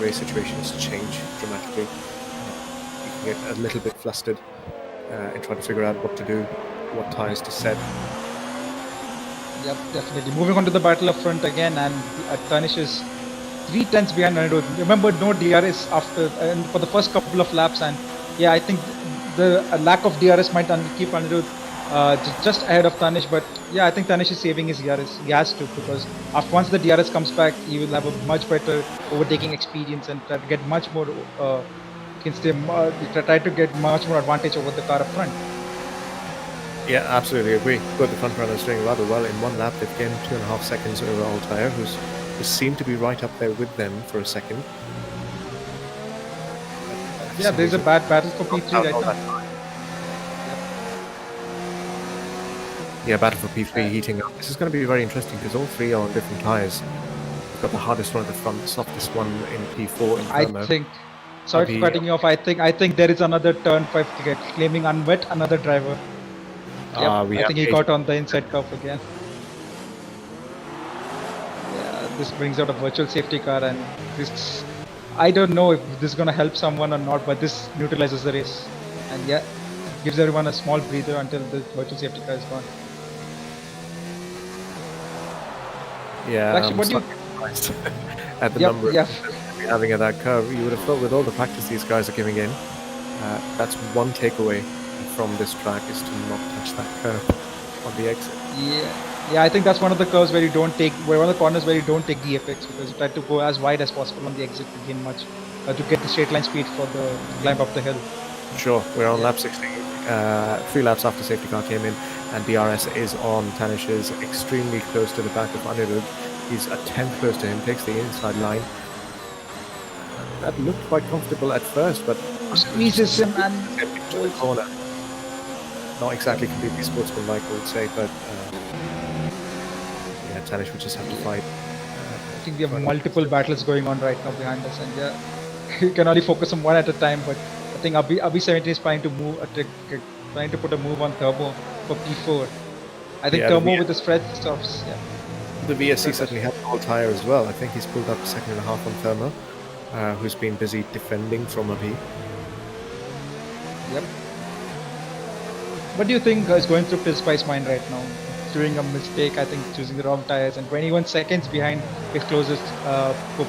[SPEAKER 1] race situations change dramatically. You can get a little bit flustered in trying to figure out what to do, what tyres to set.
[SPEAKER 2] Yep, definitely. Moving on to the battle up front again, and Tanish is 3 tenths behind Anirudh. Remember, no DRS after for the first couple of laps, and yeah, I think the lack of DRS might keep Anirudh just ahead of Tanish. But yeah, I think Tanish is saving his DRS. He has to, because once the DRS comes back, he will have a much better overtaking experience and try to get much more. Try to get much more advantage over the car up front.
[SPEAKER 1] Yeah, absolutely agree. Both the front runners doing rather well. In one lap, they've gained 2.5 seconds over Altair, who seemed to be right up there with them for a second.
[SPEAKER 2] Yeah, there's a bad battle for P3 right now.
[SPEAKER 1] Yeah, battle for P3 heating up. This is going to be very interesting because all 3 are on different tyres. We've got the hardest one at the front, the softest one in P4 in thermo.
[SPEAKER 2] I think. Sorry for cutting you off. I think there is another turn 5 ticket claiming unwet another driver. Yep, I think he got on the inside curve again. Yeah, this brings out a virtual safety car, and this, I don't know if this is going to help someone or not, but this neutralizes the race. And yeah, gives everyone a small breather until the virtual safety car is gone.
[SPEAKER 1] Yeah,
[SPEAKER 2] actually, what do you
[SPEAKER 1] at the number having at that curve? You would have thought with all the practice these guys are giving in, that's one takeaway from this track, is to not touch that curve on the exit.
[SPEAKER 2] Yeah, I think that's one of the curves where you don't take, one of the corners where you don't take the apex, because you try to go as wide as possible on the exit to gain much, to get the straight line speed for the climb up the hill.
[SPEAKER 1] Sure, we're on lap 16, 3 laps after safety car came in, and DRS is on. Tanish is extremely close to the back of Anirudh. He's a tenth close to him, takes the inside line. That looked quite comfortable at first, but
[SPEAKER 2] squeezes him and
[SPEAKER 1] into the corner. Not exactly completely sportsmanlike, I would say, but yeah, Tanish would just have to fight.
[SPEAKER 2] I think we have multiple battles going on right now behind us, and yeah, you can only focus on one at a time. But I think Abhi 17 is trying to trying to put a move on Turbo for P4. I think Turbo with the spread stops. Yeah.
[SPEAKER 1] The VSC certainly had the whole tyre as well. I think he's pulled up a second and a half on Thermo, who's been busy defending from Abhi.
[SPEAKER 2] Yep. What do you think is going through Pizpai's mind right now? Doing a mistake, I think choosing the wrong tires, and 21 seconds behind his closest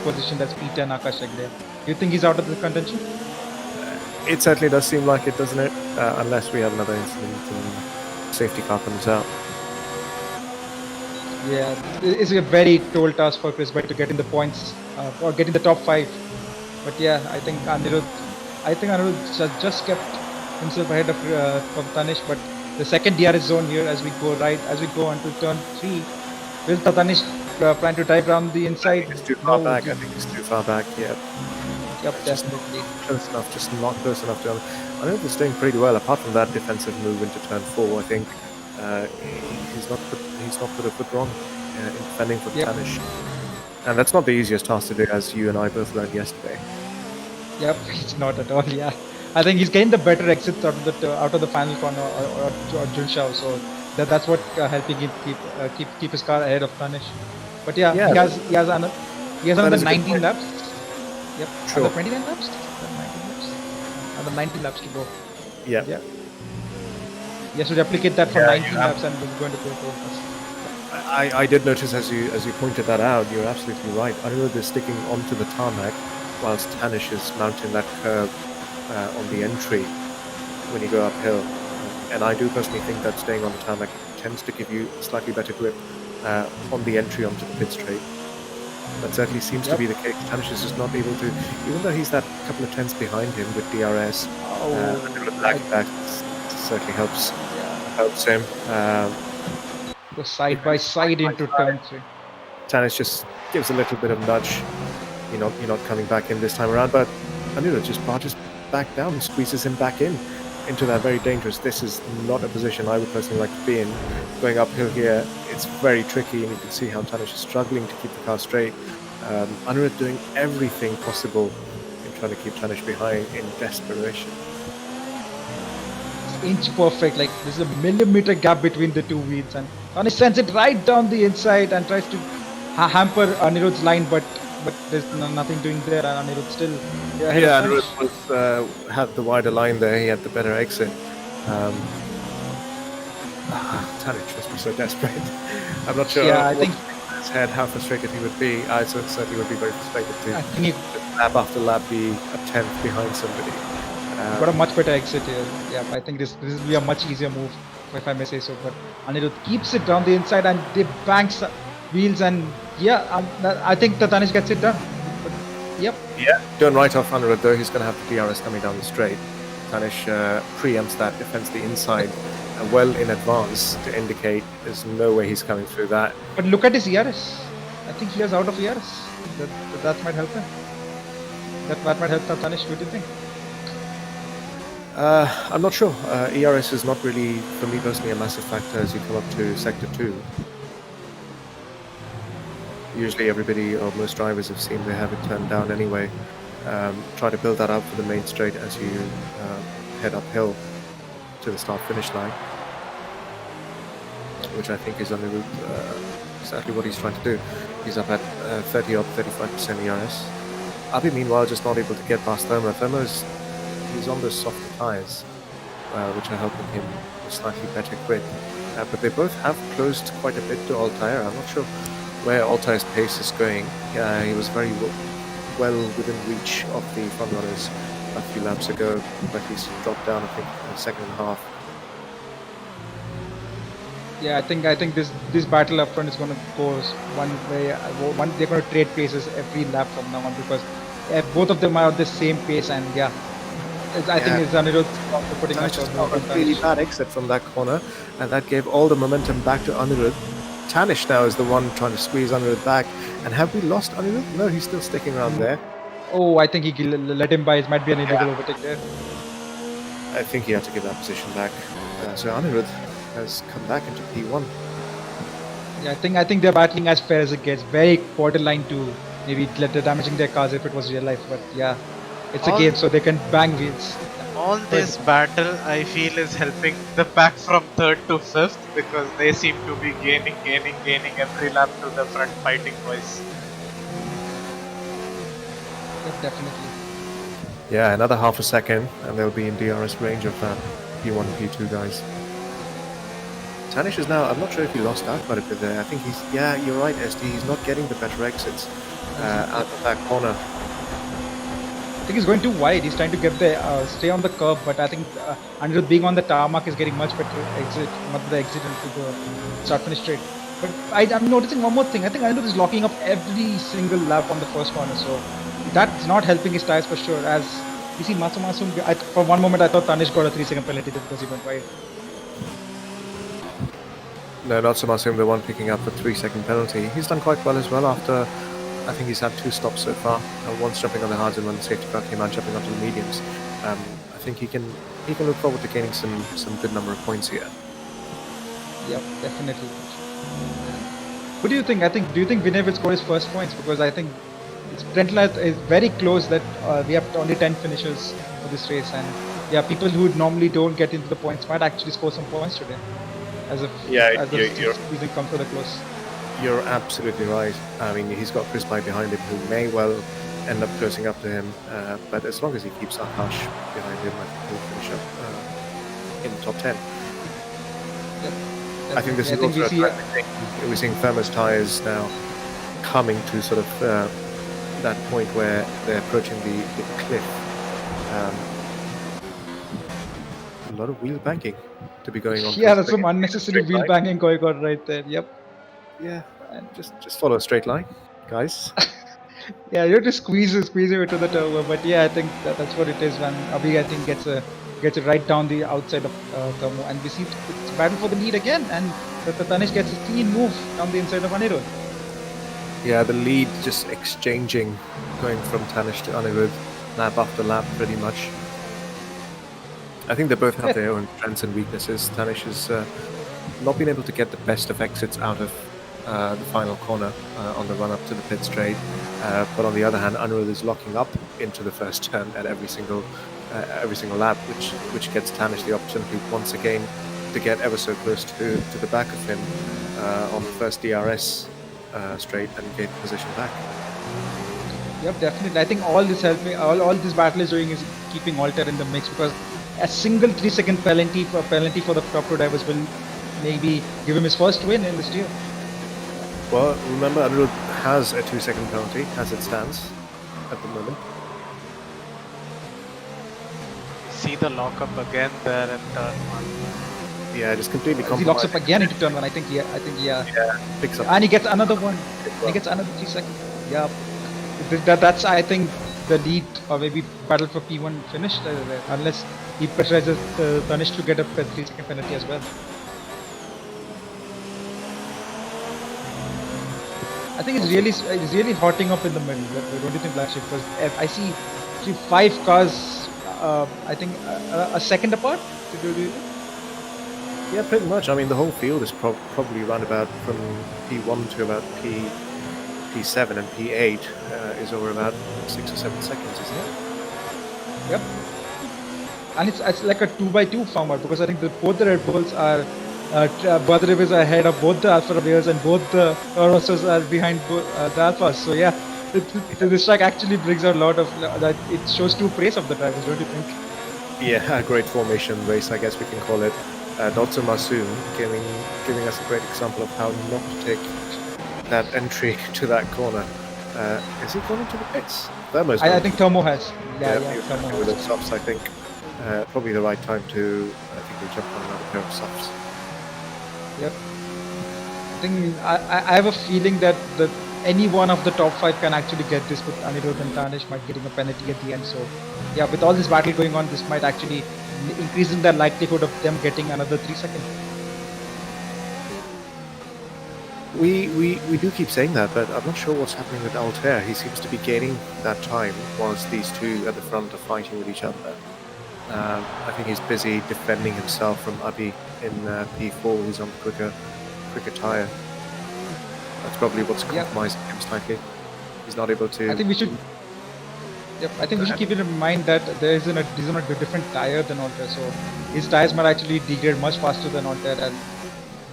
[SPEAKER 2] position, that's Peter and Akash Hegde. Do you think he's out of the contention?
[SPEAKER 1] It certainly does seem like it, doesn't it? Unless we have another incident and safety car comes out.
[SPEAKER 2] Yeah, it's a very tall task for Chris Bike to get in the points or get in the top 5. But yeah, I think Anirudh just kept himself ahead of Tanish. But the second DRS zone here, as we go onto turn 3, will Tanish plan to dive around the inside?
[SPEAKER 1] It's too far back. I think it's too far back. Yeah.
[SPEAKER 2] Yep, definitely.
[SPEAKER 1] Close enough, just not close enough to. Anirudh is doing pretty well. Apart from that defensive move into turn 4, I think He's not put a foot wrong in defending for
[SPEAKER 2] Yep.
[SPEAKER 1] Tanish. And that's not the easiest task to do, as you and I both learned yesterday.
[SPEAKER 2] Yep, it's not at all. Yeah, I think he's getting the better exits out of the final corner or Junshao, so that's what helping him keep his car ahead of Tanish. But yeah,
[SPEAKER 1] Yeah,
[SPEAKER 2] he has
[SPEAKER 1] that
[SPEAKER 2] another
[SPEAKER 1] is a good
[SPEAKER 2] 19
[SPEAKER 1] point.
[SPEAKER 2] laps. Yep,
[SPEAKER 1] Sure.
[SPEAKER 2] another 29 laps. 19 laps. Another 90 laps to go.
[SPEAKER 1] Yeah.
[SPEAKER 2] Yeah. He has to replicate that for
[SPEAKER 1] Yeah,
[SPEAKER 2] 19
[SPEAKER 1] you
[SPEAKER 2] laps, and he's going to go for us.
[SPEAKER 1] I did notice as you pointed that out. You're absolutely right. Anirudh is sticking onto the tarmac, whilst Tanish is mounting that curve on the entry when you go uphill. And I do personally think that staying on the tarmac tends to give you slightly better grip on the entry onto the pit straight. That certainly seems to be the case. Tanish is just not able to, even though he's that couple of tenths behind him with DRS. That certainly helps him.
[SPEAKER 2] Go side by side into turn 3.
[SPEAKER 1] Tanish just gives a little bit of nudge. You're not coming back in this time around, but Anirudh just barges back down and squeezes him back into that very dangerous. This is not a position I would personally like to be in. Going uphill here, it's very tricky, and you can see how Tanish is struggling to keep the car straight. Anirudh doing everything possible in trying to keep Tanish behind in desperation.
[SPEAKER 2] Inch perfect, like there's a millimeter gap between the two wheels, and Tanish sends it right down the inside and tries to hamper Anirudh's line, but there's nothing doing there, and Anirudh still ahead of Tanish.
[SPEAKER 1] Anirudh had the wider line there. He had the better exit. Tanish must be so desperate. I'm not sure.
[SPEAKER 2] Yeah, I think
[SPEAKER 1] his head how frustrated he would be. I certainly would be very frustrated
[SPEAKER 2] I
[SPEAKER 1] to
[SPEAKER 2] think
[SPEAKER 1] lap after lap be a tenth behind somebody.
[SPEAKER 2] got a much better exit here. Yeah, I think this will be a much easier move, if I may say so. But Anirudh keeps it down the inside, and they banks wheels, and I think the Tanish gets it done. But, yep.
[SPEAKER 1] Yeah, doing right off Anirudh though. He's going to have the DRS coming down the straight. Tanish preempts that, defends the inside well in advance to indicate there's no way he's coming through that.
[SPEAKER 2] But look at his ERS. I think he is out of ERS. That might help him. That might help Tanish. What do you think?
[SPEAKER 1] I'm not sure. ERS is not really, for me personally, a massive factor as you come up to Sector 2. Usually everybody, or most drivers, have seen they have it turned down anyway. Try to build that up for the main straight as you head uphill to the start-finish line, which I think is exactly what he's trying to do. He's up at 30 or 35% ERS. Abi, meanwhile, just not able to get past Thermo. He's on those softer tyres, which are helping him with slightly better grip. But they both have closed quite a bit to Altair. I'm not sure where Altair's pace is going. He was very well within reach of the front runners a few laps ago, but he's dropped down, I think, in the second and a half.
[SPEAKER 2] Yeah, I think this battle up front is going to go one way. They're going to trade paces every lap from now on, because both of them are at the same pace, and I think it's Anirudh putting up
[SPEAKER 1] a really bad exit from that corner, and that gave all the momentum back to Anirudh. Tanish now is the one trying to squeeze Anirudh back. And have we lost Anirudh? No, he's still sticking around there.
[SPEAKER 2] Oh, I think he let him by. It might be an illegal overtake there.
[SPEAKER 1] I think he had to give that position back. So Anirudh has come back into P1.
[SPEAKER 2] Yeah, I think they're battling as fair as it gets. Very borderline to maybe damaging their cars if it was real life. But yeah, it's a game, so they can bang wheels.
[SPEAKER 3] All this battle, I feel, is helping the pack from 3rd to 5th, because they seem to be gaining every lap to the front fighting boys.
[SPEAKER 2] Yeah, definitely.
[SPEAKER 1] Yeah, another half a second, and they'll be in DRS range of that P1 and P2 guys. Tanish is now, I'm not sure if he lost out quite a bit there. I think you're right, SD. He's not getting the better exits out of that corner.
[SPEAKER 2] I think he's going too wide. He's trying to get stay on the curb, but I think Anirudh being on the tarmac is getting much better exit into the start-finish straight. But I'm noticing one more thing. I think Anirudh is locking up every single lap on the first corner, so that's not helping his tires for sure. As you see, Matsumasum, for one moment I thought Tanish got a 3-second penalty because he went wide.
[SPEAKER 1] No, not Matsumasum, the one picking up the 3-second penalty. He's done quite well as well after. I think he's had 2 stops so far. One's jumping on the hards and one safety car came out jumping onto the mediums. I think he can look forward to gaining some good number of points here.
[SPEAKER 2] Yep, definitely. What do you think? Do you think Vinay will score his first points? Because I think Trent Last is very close that we have only 10 finishers for this race, and yeah, people who normally don't get into the points might actually score some points today, as if
[SPEAKER 1] Yeah,
[SPEAKER 2] as the squeezing comes further close.
[SPEAKER 1] you're absolutely right. I mean, he's got Chris Pye behind him, who may well end up closing up to him, but as long as he keeps Akash behind him, I think he'll finish up in the top 10.
[SPEAKER 2] Yep.
[SPEAKER 1] I think this is also a time we're seeing Thermos tyres now coming to sort of that point where they're approaching the cliff. A lot of wheel banking to be going on.
[SPEAKER 2] Yeah, that's some unnecessary wheel banging going on right there. Yep.
[SPEAKER 1] Yeah, and just follow a straight line, guys.
[SPEAKER 2] Yeah, you have to squeeze it into the turbo, but yeah, I think that's what it is when Abhi, I think, gets it right down the outside of Thermo, and we see it's battle for the lead again, and the Tanish gets a clean move down the inside of Anirudh.
[SPEAKER 1] Yeah, the lead just exchanging, going from Tanish to Anirudh, lap after lap, pretty much. I think they both have their own strengths and weaknesses. Tanish has not been able to get the best of exits out of the final corner on the run up to the pit straight, but on the other hand, Anirudh is locking up into the first turn at every single lap, which gets Tanish the opportunity once again to get ever so close to the back of him on the first DRS straight and gain position back.
[SPEAKER 2] Yep, definitely. I think all this all this battle is doing is keeping Alter in the mix, because a single 3-second penalty for the top two drivers will maybe give him his first win in this year.
[SPEAKER 1] Well, remember, Anirudh has a 2-second penalty as it stands at the moment.
[SPEAKER 3] See the lockup again there in turn 1.
[SPEAKER 1] Yeah, just completely
[SPEAKER 2] He locks up again into turn 1. I think yeah.
[SPEAKER 1] Picks up.
[SPEAKER 2] And he gets another one. He gets another 3 seconds. Yeah. That's, I think, the lead, or maybe battle for P1 finished unless he pressurizes Tanish to get a 3-second penalty as well. I think it's really hotting up in the middle. Don't you think, Blacksheep? Because I see 5 cars, I think a second apart.
[SPEAKER 1] Yeah, pretty much. I mean, the whole field is probably around about from P1 to about P7, and P8 is over about 6 or 7 seconds, isn't it?
[SPEAKER 2] Yep. And it's like a 2x2 format, because I think both the Red Bulls are Badrev is ahead of both the Alpha Romeos, and both the Rossos are behind the Alphas. So yeah, this track actually brings out a lot of that. It shows true praise of the drivers, don't you think?
[SPEAKER 1] Yeah, a great formation race, I guess we can call it. Dotso Masoom giving us a great example of how not to take that entry to that corner. Is he going into the pits? Thermo's
[SPEAKER 2] I think Thermo has. Yeah,
[SPEAKER 1] Thermo has. With the softs, I think. Probably the right time to, I think, we jump on another pair of softs.
[SPEAKER 2] Yep. I think I have a feeling that any one of the top 5 can actually get this, with Anirudh and Tanish might getting a penalty at the end. So yeah, with all this battle going on, this might actually increasing the likelihood of them getting another 3 seconds.
[SPEAKER 1] We do keep saying that, but I'm not sure what's happening with Altair. He seems to be gaining that time whilst these two at the front are fighting with each other. I think he's busy defending himself from Abhi in P4. He's on the quicker tyre. That's probably what's compromising him slightly. He's not able to.
[SPEAKER 2] I think we should. Yep, I think we should keep it in mind that he's on a different tyre than Altair, so his tyres might actually degrade much faster than Altair, and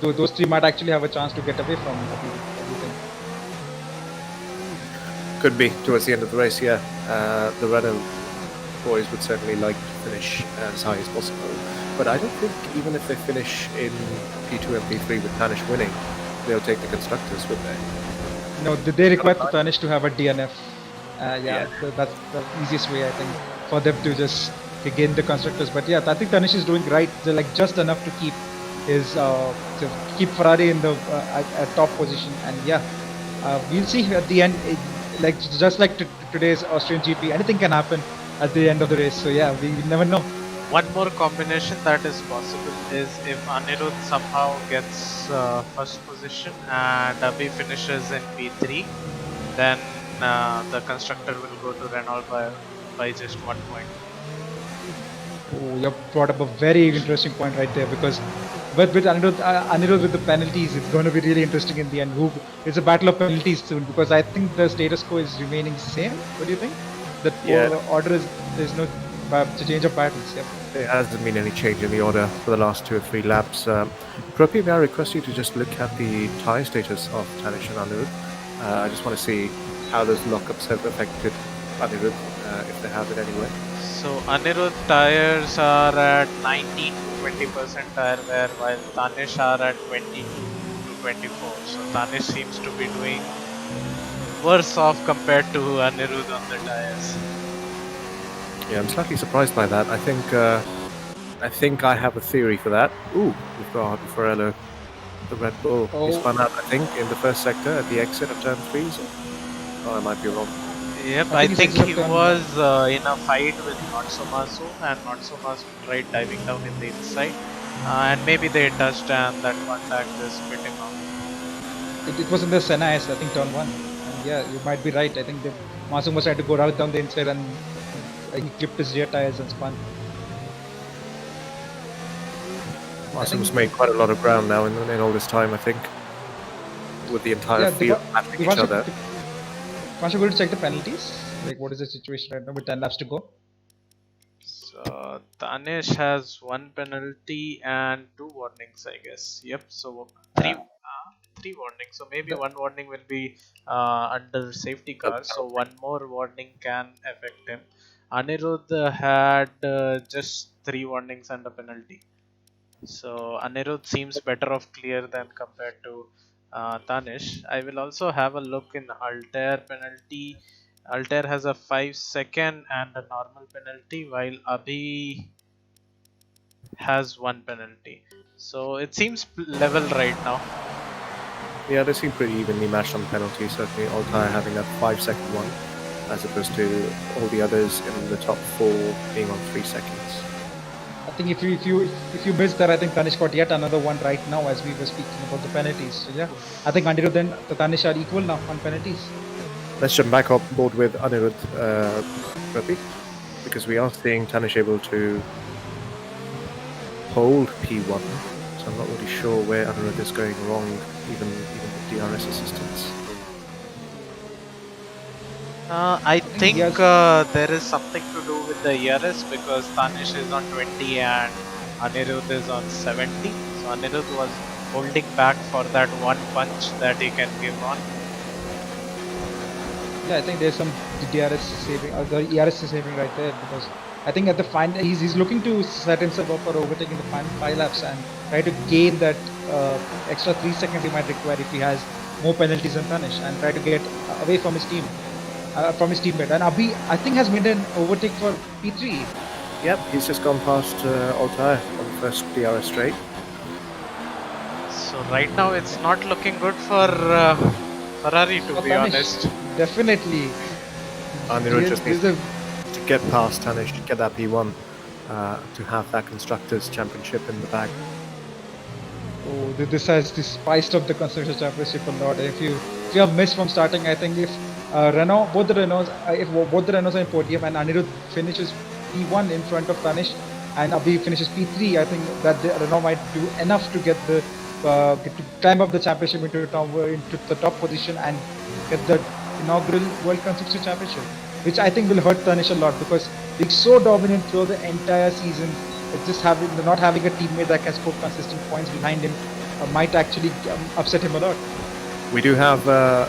[SPEAKER 2] those 3 might actually have a chance to get away from everything.
[SPEAKER 1] Could be towards the end of the race, yeah. The Renault boys would certainly like to finish as high as possible, but I don't think even if they finish in P2 and P3 with Tanish winning, they'll take the constructors, would they?
[SPEAKER 2] No, they require Tanish to have a DNF. So that's the easiest way, I think, for them to just gain the constructors. But yeah, I think Tanish is doing right. They're like just enough to keep to keep Ferrari in the at top position. And yeah, we'll see at the end. Like just like today's Austrian GP, anything can happen at the end of the race. So yeah, we never know.
[SPEAKER 3] One more combination that is possible is if Anirudh somehow gets first position and Abhi finishes in P3, then the constructor will go to Renault by just 1 point.
[SPEAKER 2] Oh, you brought up a very interesting point right there, because But with Anirudh with the penalties, it's going to be really interesting in the end. It's a battle of penalties soon because I think the status quo is remaining same. What do you think? The order is there's no change of battles. Yep.
[SPEAKER 1] There hasn't been any change in the order for the last 2 or 3 laps. Propi, may I request you to just look at the tyre status of Tanish and Anirudh? I just want to see how those lockups have affected Anirudh, if they have it anyway.
[SPEAKER 3] So Anirudh tires are at 19 to 20% tire wear, while Tanish are at 22 to 24. So Tanish seems to be doing worse off compared to Anirudh on the tires.
[SPEAKER 1] Yeah, I'm slightly surprised by that. I think I have a theory for that. Ooh, we've got Farello, the Red Bull. He spun out, I think, in the first sector at the exit of turn 3. So, I might be wrong.
[SPEAKER 3] Yep, I think he was in a fight with Matsumasu, and Matsumasu tried diving down in the inside, and maybe they touched and that contact is spitting off.
[SPEAKER 2] It was in the Senna S, I think turn 1. And yeah, you might be right. I think Matsumasu was trying to go right down the inside and he clipped his rear tires and spun.
[SPEAKER 1] Matsumasu made quite a lot of ground now in all this time, I think, with the entire field battling each other.
[SPEAKER 2] Pasha, go to check the penalties. Like, what is the situation right now with 10 laps to go?
[SPEAKER 3] So Tanish has 1 penalty and 2 warnings, I guess. Yep. So 3 warnings. So maybe 1 warning will be under safety car. So 1 more warning can affect him. Anirudh had just 3 warnings and a penalty. So Anirudh seems better off clear than compared to Tanish. I will also have a look in Altair penalty. Altair has a 5-second and a normal penalty, while Abhi has 1 penalty. So it seems level right now.
[SPEAKER 1] Yeah, they seem pretty evenly matched on penalties. Certainly, Altair having that 5-second one, as opposed to all the others in the top 4 being on 3 seconds.
[SPEAKER 2] I think if you missed that, I think Tanish got yet another one right now as we were speaking about the penalties. So yeah, I think Anirudh and Tanish are equal now on penalties.
[SPEAKER 1] Let's jump back on board with Anirudh, Rapi, because we are seeing Tanish able to hold P1. So I'm not really sure where Anirudh is going wrong, even with DRS assistance.
[SPEAKER 3] I think there is something to do with the ERS because Tanish is on 20 and Anirudh is on 70. So Anirudh was holding back for that 1 punch that he can give on.
[SPEAKER 2] Yeah, I think there's some DRS saving, the ERS saving right there because I think at the final he's looking to set himself up for overtaking the final 5 laps and try to gain that extra 3 seconds he might require if he has more penalties than Tanish and try to get away from his team. From his teammate, and Abhi I think has made an overtake for P3.
[SPEAKER 1] Yep, he's just gone past Altair on the first DRS straight.
[SPEAKER 3] So right now it's not looking good for Ferrari to be honest.
[SPEAKER 2] Definitely.
[SPEAKER 1] Anirudh just needs to get past Tanish to get that P1 to have that Constructors' Championship in the bag.
[SPEAKER 2] Oh, this has spiced up the Constructors' Championship a lot. If you have missed from starting, I think if both the Renaults are in podium and Anirudh finishes P1 in front of Tanish and Abhi finishes P3, I think that the Renault might do enough to get to climb up the championship into the top position and get the inaugural World Constructors Championship, which I think will hurt Tanish a lot because being so dominant through the entire season, just not having a teammate that can score consistent points behind him might actually upset him a lot.
[SPEAKER 1] We did have a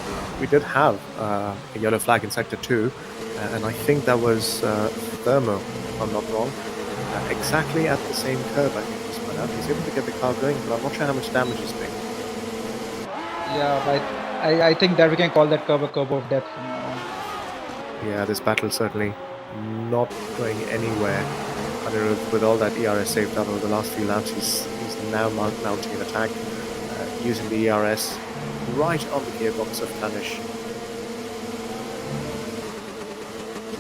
[SPEAKER 1] yellow flag in Sector 2, and I think that was Thermo, if I'm not wrong. Exactly at the same curve, I think he spun out. He's able to get the car going, but I'm not sure how much damage he's taken.
[SPEAKER 2] Yeah, but I think that we can call that curve a curve of death from now on.
[SPEAKER 1] Yeah, this battle certainly not going anywhere. Anirudh, with all that ERS saved up over the last few laps, he's now mounting an attack using the ERS right on the gearbox of Tanish.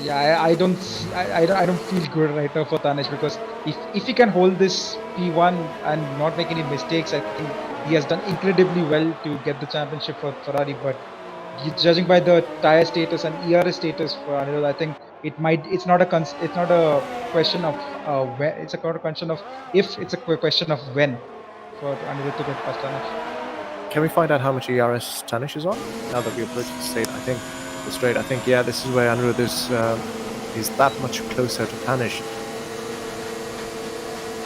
[SPEAKER 2] Yeah, I don't feel good right now for Tanish because if he can hold this P1 and not make any mistakes, I think he has done incredibly well to get the championship for Ferrari. But judging by the tire status and ERS status for Anirudh, I think it's not a question of when. It's a question of if. It's a question of when for Anirudh to get past Tanish.
[SPEAKER 1] Can we find out how much ERS Tanish is on now that we approach the straight? I think the straight. I think yeah, this is where Anirudh is that much closer to Tanish.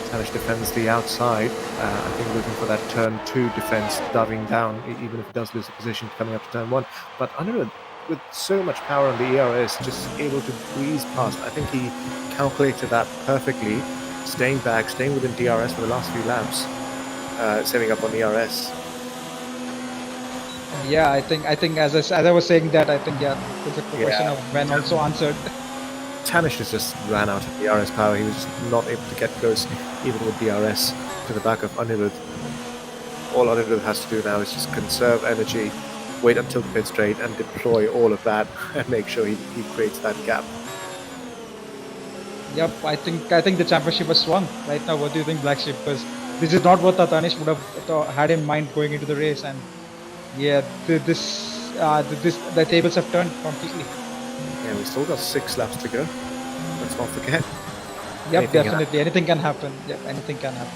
[SPEAKER 1] Tanish defends the outside. I think looking for that turn 2 defense, diving down, even if he does lose the position coming up to turn 1. But Anirudh, with so much power on the ERS, just able to breeze past. I think he calculated that perfectly, staying back, staying within DRS for the last few laps, saving up on ERS.
[SPEAKER 2] Yeah, I think as I was saying that, I think it's a question of when also answered.
[SPEAKER 1] Tanish just ran out of DRS power. He was just not able to get close, even with DRS, to the back of Anirudh. All Anirudh has to do now is just conserve energy, wait until the pit straight, and deploy all of that, and make sure he creates that gap.
[SPEAKER 2] Yep, I think the championship has swung right now. What do you think, Blacksheep? Because this is not what Tanish would have had in mind going into the race, and yeah, the tables have turned completely.
[SPEAKER 1] Yeah, we still got 6 laps to go. Let's not forget.
[SPEAKER 2] Yep, definitely. Anything can happen. Yep, anything can happen.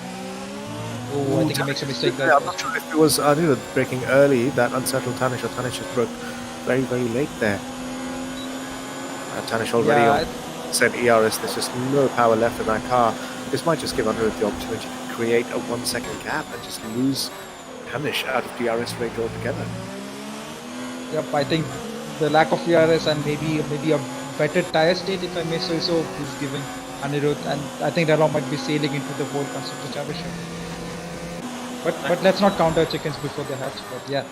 [SPEAKER 2] Oh, I think he makes a mistake there.
[SPEAKER 1] I'm not sure if it was Anirudh breaking early that unsettled Tanish, or Tanish just broke very, very late there. Tanish already said ERS, there's just no power left in that car. This might just give Anirudh the opportunity to create a 1 second gap and just lose Tanish out of DRS range altogether.
[SPEAKER 2] Yep, I think the lack of ERS and maybe a better tire state, if I may say so, is giving Anirudh, and I think Dalon might be sailing into the World Constructor Championship. But let's not count our chickens before they hatch. But yeah,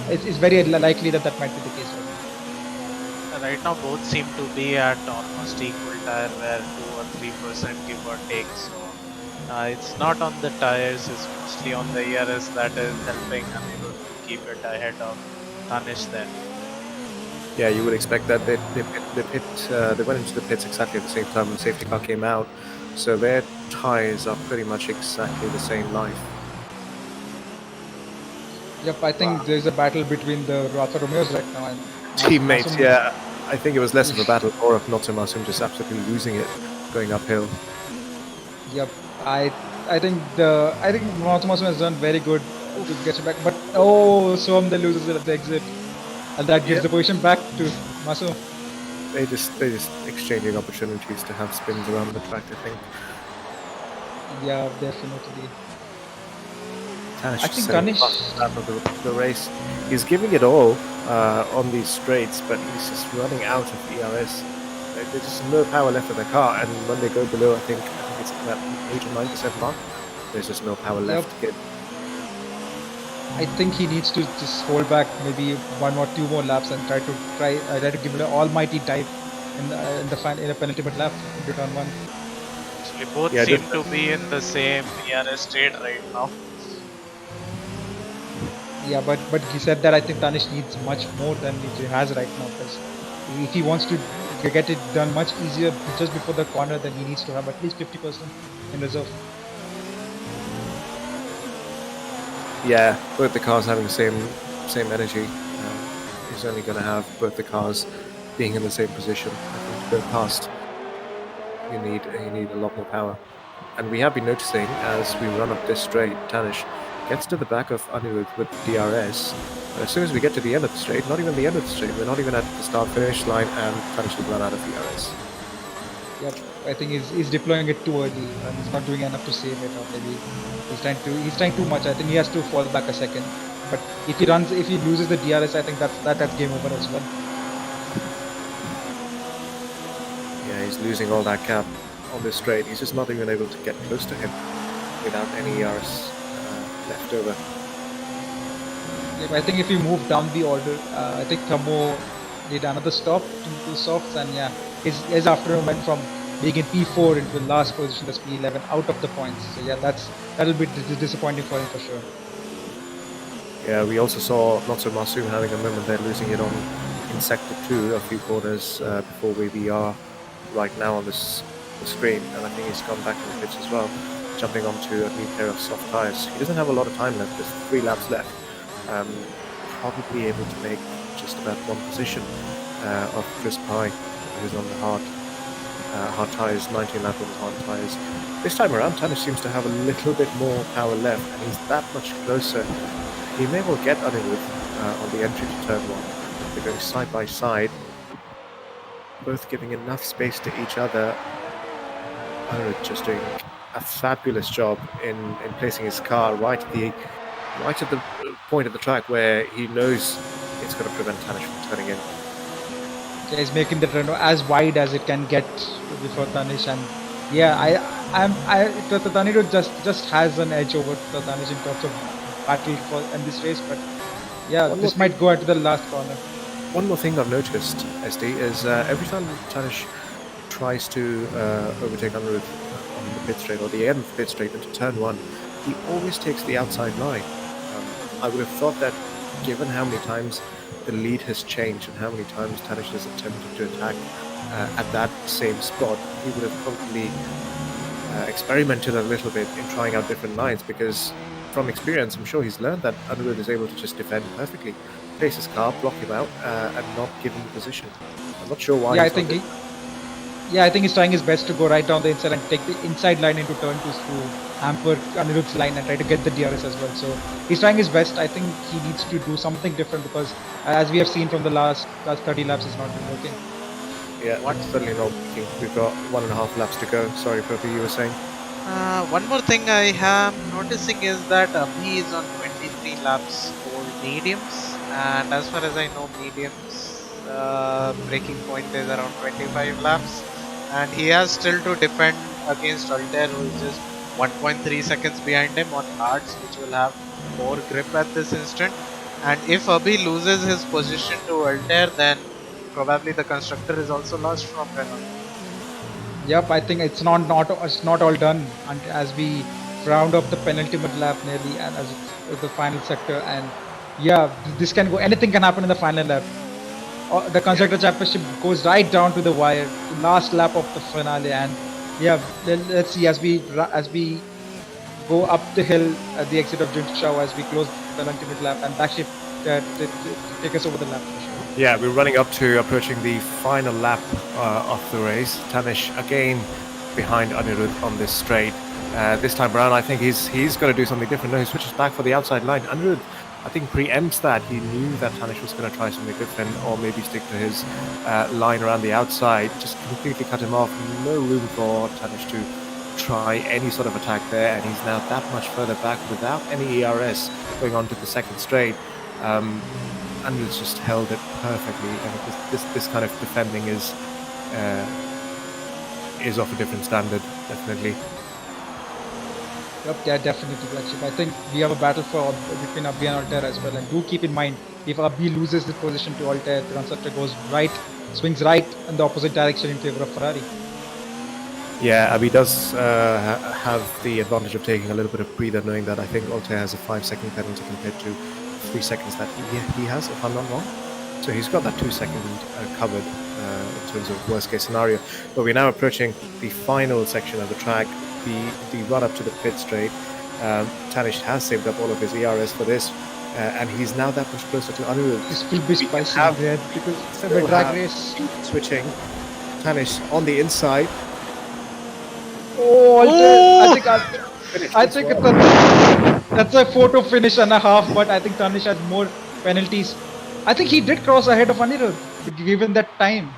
[SPEAKER 2] it's very likely that might be the case.
[SPEAKER 3] Right now, both seem to be at almost equal tire wear, 2 or 3% give or take. So it's not on the tires; it's mostly on the ERS that is helping Anirudh to keep it ahead of Tanish there.
[SPEAKER 1] Yeah, you would expect that they went into the pits exactly at the same time when the safety car came out, so their tires are pretty much exactly the same life.
[SPEAKER 2] Yep, I think there's a battle between the Alfa Romeos right now. And
[SPEAKER 1] teammates, yeah. I think it was less of a battle, or if not so much, him just absolutely losing it, going uphill.
[SPEAKER 2] Yep, I think Masum has done very good to get it back, but Soam the loses it at the exit, and that gives the position back to Masum.
[SPEAKER 1] They just exchanging opportunities to have spins around the track, I think.
[SPEAKER 2] Yeah, definitely.
[SPEAKER 1] Tanish
[SPEAKER 2] I think Tanish
[SPEAKER 1] the race. He's giving it all on these straights, but he's just running out of ERS. There's just no power left in the car, and when they go below, I think it's that 8 or 9% mark. There's just no power left to get.
[SPEAKER 2] I think he needs to just hold back maybe 1 or 2 more laps and try to give it an almighty dive in a penultimate lap into turn 1.
[SPEAKER 3] Actually, both seem to be in the same ERS state right now.
[SPEAKER 2] Yeah, but he said that I think Tanish needs much more than he has right now, because if he wants to get it done much easier just before the corner, then he needs to have at least 50% in reserve.
[SPEAKER 1] Yeah, both the cars having the same energy. He's only going to have both the cars being in the same position. I think to go past, you need a lot more power. And we have been noticing as we run up this straight, Tanish gets to the back of Anirudh with DRS. But as soon as we get to the end of the straight, not even the end of the straight, we're not even at the start-finish line, and Tanish has run out of DRS.
[SPEAKER 2] Yep, I think he's deploying it too early, and he's not doing enough to save it, or maybe he's trying too much. I think he has to fall back a second. But if he loses the DRS, I think that's game over as well.
[SPEAKER 1] Yeah, he's losing all that gap on this straight. He's just not even able to get close to him without any ERS left over.
[SPEAKER 2] Yeah, I think if you move down the order, I think Thamo did another stop to softs, and yeah, his afternoon went from being in P4 into the last position, that's P11, out of the points. So yeah, that'll be disappointing for him for sure.
[SPEAKER 1] Yeah, we also saw Not So Masum having a moment there, losing it in sector 2 a few corners before where we are right now on the screen, and I think he's gone back in the pits as well, jumping onto a new pair of soft tyres. He doesn't have a lot of time left, there's 3 laps left. Probably able to make just about 1 position of Chris Pye, who's on the hard. hard tires, 19 lap on hard tires. This time around, Tanish seems to have a little bit more power left, and he's that much closer. He may well get Anirudh on the entry to turn 1. They're going side by side, both giving enough space to each other. Anirudh just doing a fabulous job in placing his car right at the point of the track where he knows it's going to prevent Tanish from turning in.
[SPEAKER 2] Yeah, he's making the Renault as wide as it can get before Tanish, and yeah, Anirudh just has an edge over Tanish in terms of battle in this race, but yeah, this might go into the last corner.
[SPEAKER 1] One more thing I've noticed, SD, is every time Tanish tries to overtake Anirudh on the pit straight or the end of the pit straight into turn 1, he always takes the outside line. I would have thought that given how many times the lead has changed and how many times Tanish has attempted to attack at that same spot, he would have probably experimented a little bit in trying out different lines, because from experience I'm sure he's learned that Anirudh is able to just defend perfectly, place his car, block him out and not give him the position. I'm not sure why.
[SPEAKER 2] Yeah, I think he's trying his best to go right down the inside and take the inside line into turn 2 to hamper Anirudh's line and try to get the DRS as well. So he's trying his best. I think he needs to do something different, because as we have seen from the last 30 laps, it's not been working.
[SPEAKER 1] Yeah, certainly not working. We've got 1.5 laps to go. Sorry, Poppy, you were saying?
[SPEAKER 3] One more thing I am noticing is that he is on 23 laps for mediums, and as far as I know, mediums breaking point is around 25 laps, and he has still to defend against Altair, who is just 1.3 seconds behind him on hards, which will have more grip at this instant. And if Abhi loses his position to Altair, then probably the constructor is also lost from Renault.
[SPEAKER 2] Yep, I think it's not all done as we round up the penultimate lap nearly, and as the final sector. And yeah, this can go. Anything can happen in the final lap. The constructor championship goes right down to the wire, the last lap of the finale. And yeah, let's see as we go up the hill at the exit of Junshao as we close the penultimate lap, and Blacksheep take us over the lap.
[SPEAKER 1] Yeah, we're running up to approaching the final lap of the race. Tanish again behind Anirudh on this straight. This time around, I think he's going to do something different. No, he switches back for the outside line. Anirudh, I think, preempts that. He knew that Tanish was going to try something different, or maybe stick to his line around the outside. Just completely cut him off. No room for Tanish to try any sort of attack there, and he's now that much further back without any ERS going on to the second straight. Anirudh's just held it perfectly, and this kind of defending is of a different standard, definitely.
[SPEAKER 2] Yep, yeah, definitely, Blacksheep. I think we have a battle between Abhi and Altair as well. And do keep in mind, if Abhi loses the position to Altair, the constructor swings right in the opposite direction in favor of Ferrari.
[SPEAKER 1] Yeah, Abhi does have the advantage of taking a little bit of breather, knowing that I think Altair has a 5-second penalty compared to 3 seconds that he has, if I'm not wrong. So he's got that 2-second covered in terms of worst case scenario. But we're now approaching the final section of the track, the run up to the pit straight. Tanish has saved up all of his ERS for this, and he's now that much closer to Anirudh.
[SPEAKER 2] This will be spicy there because it's a drag race.
[SPEAKER 1] Switching. Tanish on the inside.
[SPEAKER 2] Oh, I think that's a photo finish and a half, but I think Tanish has more penalties. I think he did cross ahead of Anirudh, given that time.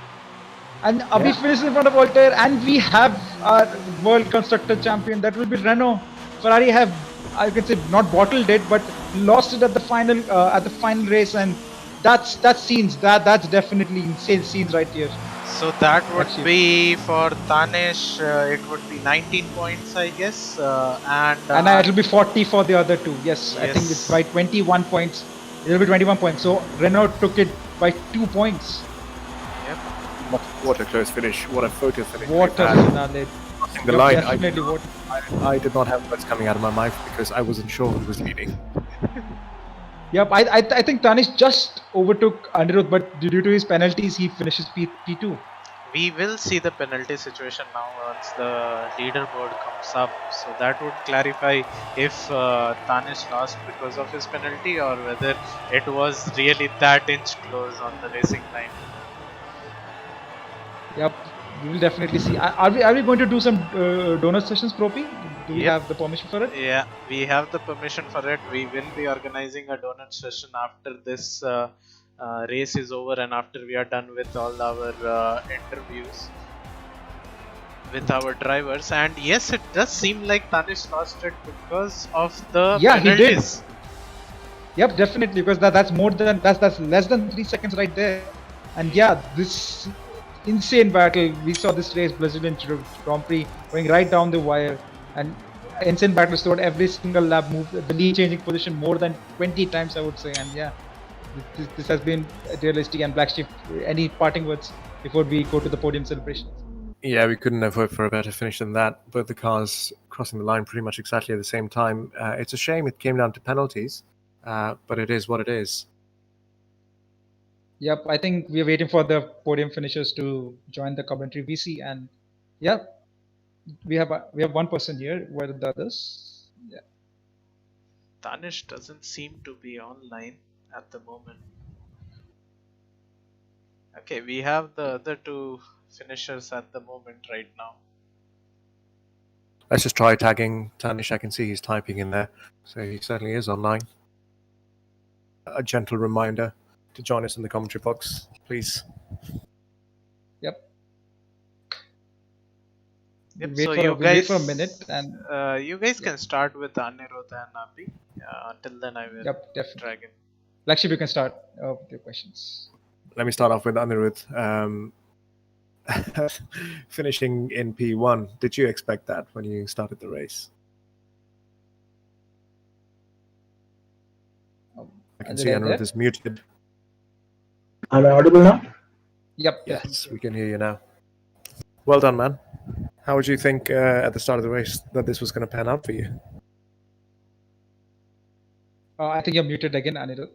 [SPEAKER 2] And Abhi finished in front of Altair, and we have our world constructor champion. That will be Renault. Ferrari have, I can say, not bottled it, but lost it at the final race, and that's definitely insane scenes right here.
[SPEAKER 3] So that would be for Tanish. It would be 19 points, I guess, and
[SPEAKER 2] it will be 40 for the other two. Yes, I think it's by 21 points. It will be 21 points. So Renault took it by 2 points.
[SPEAKER 1] What a close finish! What a photo finish!
[SPEAKER 2] What a finale!
[SPEAKER 1] The line, I did not have words coming out of my mouth because I wasn't sure who was leading.
[SPEAKER 2] Yep, I think Tanish just overtook Anirudh, but due to his penalties, he finishes P2.
[SPEAKER 3] We will see the penalty situation now once the leaderboard comes up. So that would clarify if Tanish lost because of his penalty, or whether it was really that inch close on the racing line.
[SPEAKER 2] Yep, We will definitely see. Are we going to do some donor sessions, Propi? Do we
[SPEAKER 3] Yep.
[SPEAKER 2] have the permission for it?
[SPEAKER 3] Yeah, we have the permission for it. We will be organizing a donut session after this race is over and after we are done with all our interviews with our drivers. And yes, it does seem like Tanish lost it because of the
[SPEAKER 2] Yeah, he did.
[SPEAKER 3] penalties.
[SPEAKER 2] Yep, definitely, because that's more than that's less than 3 seconds right there. And yeah, this insane battle. We saw this race, Brazilian Grand Prix, going right down the wire, and insane battles throughout every single lap. Move the lead changing position more than 20 times, I would say. And yeah, this has been realistic. And Blacksheep, any parting words before we go to the podium celebration?
[SPEAKER 1] Yeah, we couldn't have hoped for a better finish than that. Both the cars crossing the line pretty much exactly at the same time. It's a shame it came down to penalties, but it is what it is.
[SPEAKER 2] Yep, I think we are waiting for the podium finishers to join the commentary VC, and yeah, we have one person here. Where are the others? Yeah.
[SPEAKER 3] Tanish doesn't seem to be online at the moment. Okay, we have the other two finishers at the moment right now.
[SPEAKER 1] Let's just try tagging Tanish. I can see he's typing in there, so he certainly is online. A gentle reminder to join us in the commentary box, please.
[SPEAKER 2] Yep.
[SPEAKER 3] Yep,
[SPEAKER 2] Wait
[SPEAKER 3] so
[SPEAKER 2] for
[SPEAKER 3] you
[SPEAKER 2] wait
[SPEAKER 3] guys,
[SPEAKER 2] for a minute, and
[SPEAKER 3] you guys can start with Anirudh and Abhi. Until then, I will
[SPEAKER 2] yep, definitely.
[SPEAKER 3] drag in.
[SPEAKER 2] Blacksheep, you can start with your questions.
[SPEAKER 1] Let me start off with Anirudh. Finishing in P1, did you expect that when you started the race? I can see Anirudh is muted.
[SPEAKER 5] Am I audible now?
[SPEAKER 2] Yep.
[SPEAKER 1] Yes, we can hear you now. Well done, man. How would you think at the start of the race that this was going to pan out for you?
[SPEAKER 2] I think you're muted again, Anirudh.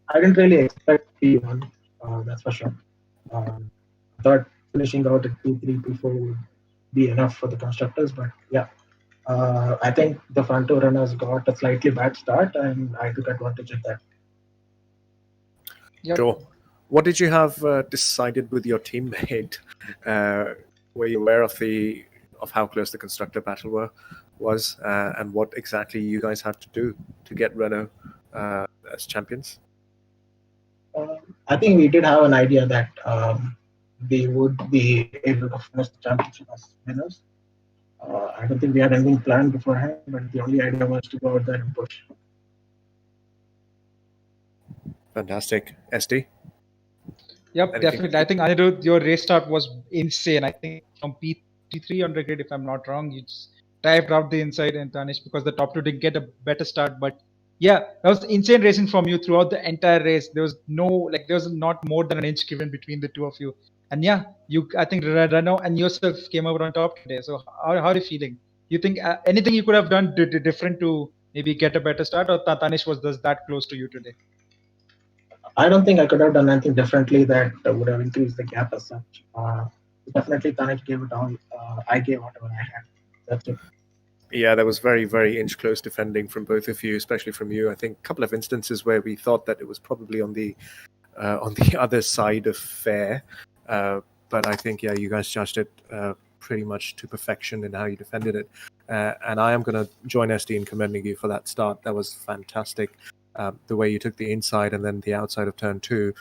[SPEAKER 5] I didn't really expect P1, that's for sure. I thought finishing out at P3, P4 would be enough for the constructors, but yeah. I think the front two runners got a slightly bad start, and I took advantage of that.
[SPEAKER 2] Yep.
[SPEAKER 1] Sure. What did you have decided with your teammate? Were you aware of how close the constructor battle was, and what exactly you guys had to do to get Renault as champions?
[SPEAKER 5] I think we did have an idea that they would be able to finish the championship as winners. I don't think we had anything planned beforehand, but the only idea was to go out there and push.
[SPEAKER 2] Yep,
[SPEAKER 1] Fantastic. Anything?
[SPEAKER 2] definitely. I think Anirudh, your race start was insane. I think from P3 on the grid, if I'm not wrong, you just dived out the inside and Tanish because the top two didn't get a better start. But yeah, that was insane racing from you throughout the entire race. There was not more than an inch given between the two of you. And yeah, I think Renault and yourself came over on top today. So how are you feeling? You think anything you could have done different to maybe get a better start, or Tanish was just that close to you today?
[SPEAKER 5] I don't think I could have done anything differently that would have increased the gap as such. Definitely, Tanish gave it all. I gave whatever I had. That's it.
[SPEAKER 1] Yeah, there was very, very inch close defending from both of you, especially from you. I think a couple of instances where we thought that it was probably on the other side of fair, but I think you guys judged it pretty much to perfection in how you defended it. And I am going to join SD in commending you for that start. That was fantastic. The way you took the inside and then the outside of turn 2